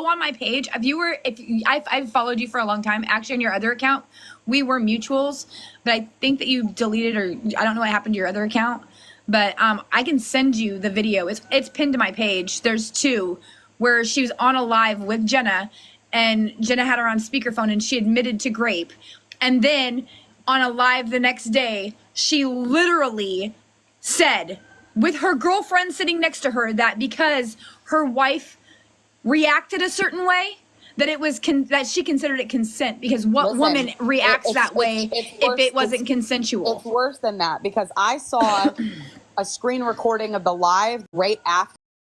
on my page. I've followed you for a long time. Actually, on your other account, we were mutuals, but I think that you deleted, or I don't know what happened to your other account. But I can send you the video. It's pinned to my page. There's two where she was on a live with Jenna, and Jenna had her on speakerphone, and she admitted to rape. And then on a live the next day, she literally said, with her girlfriend sitting next to her, that because her wife reacted a certain way, that it was that she considered it consent, because woman reacts that way if it wasn't consensual? It's worse than that, because I saw a screen recording of the live right after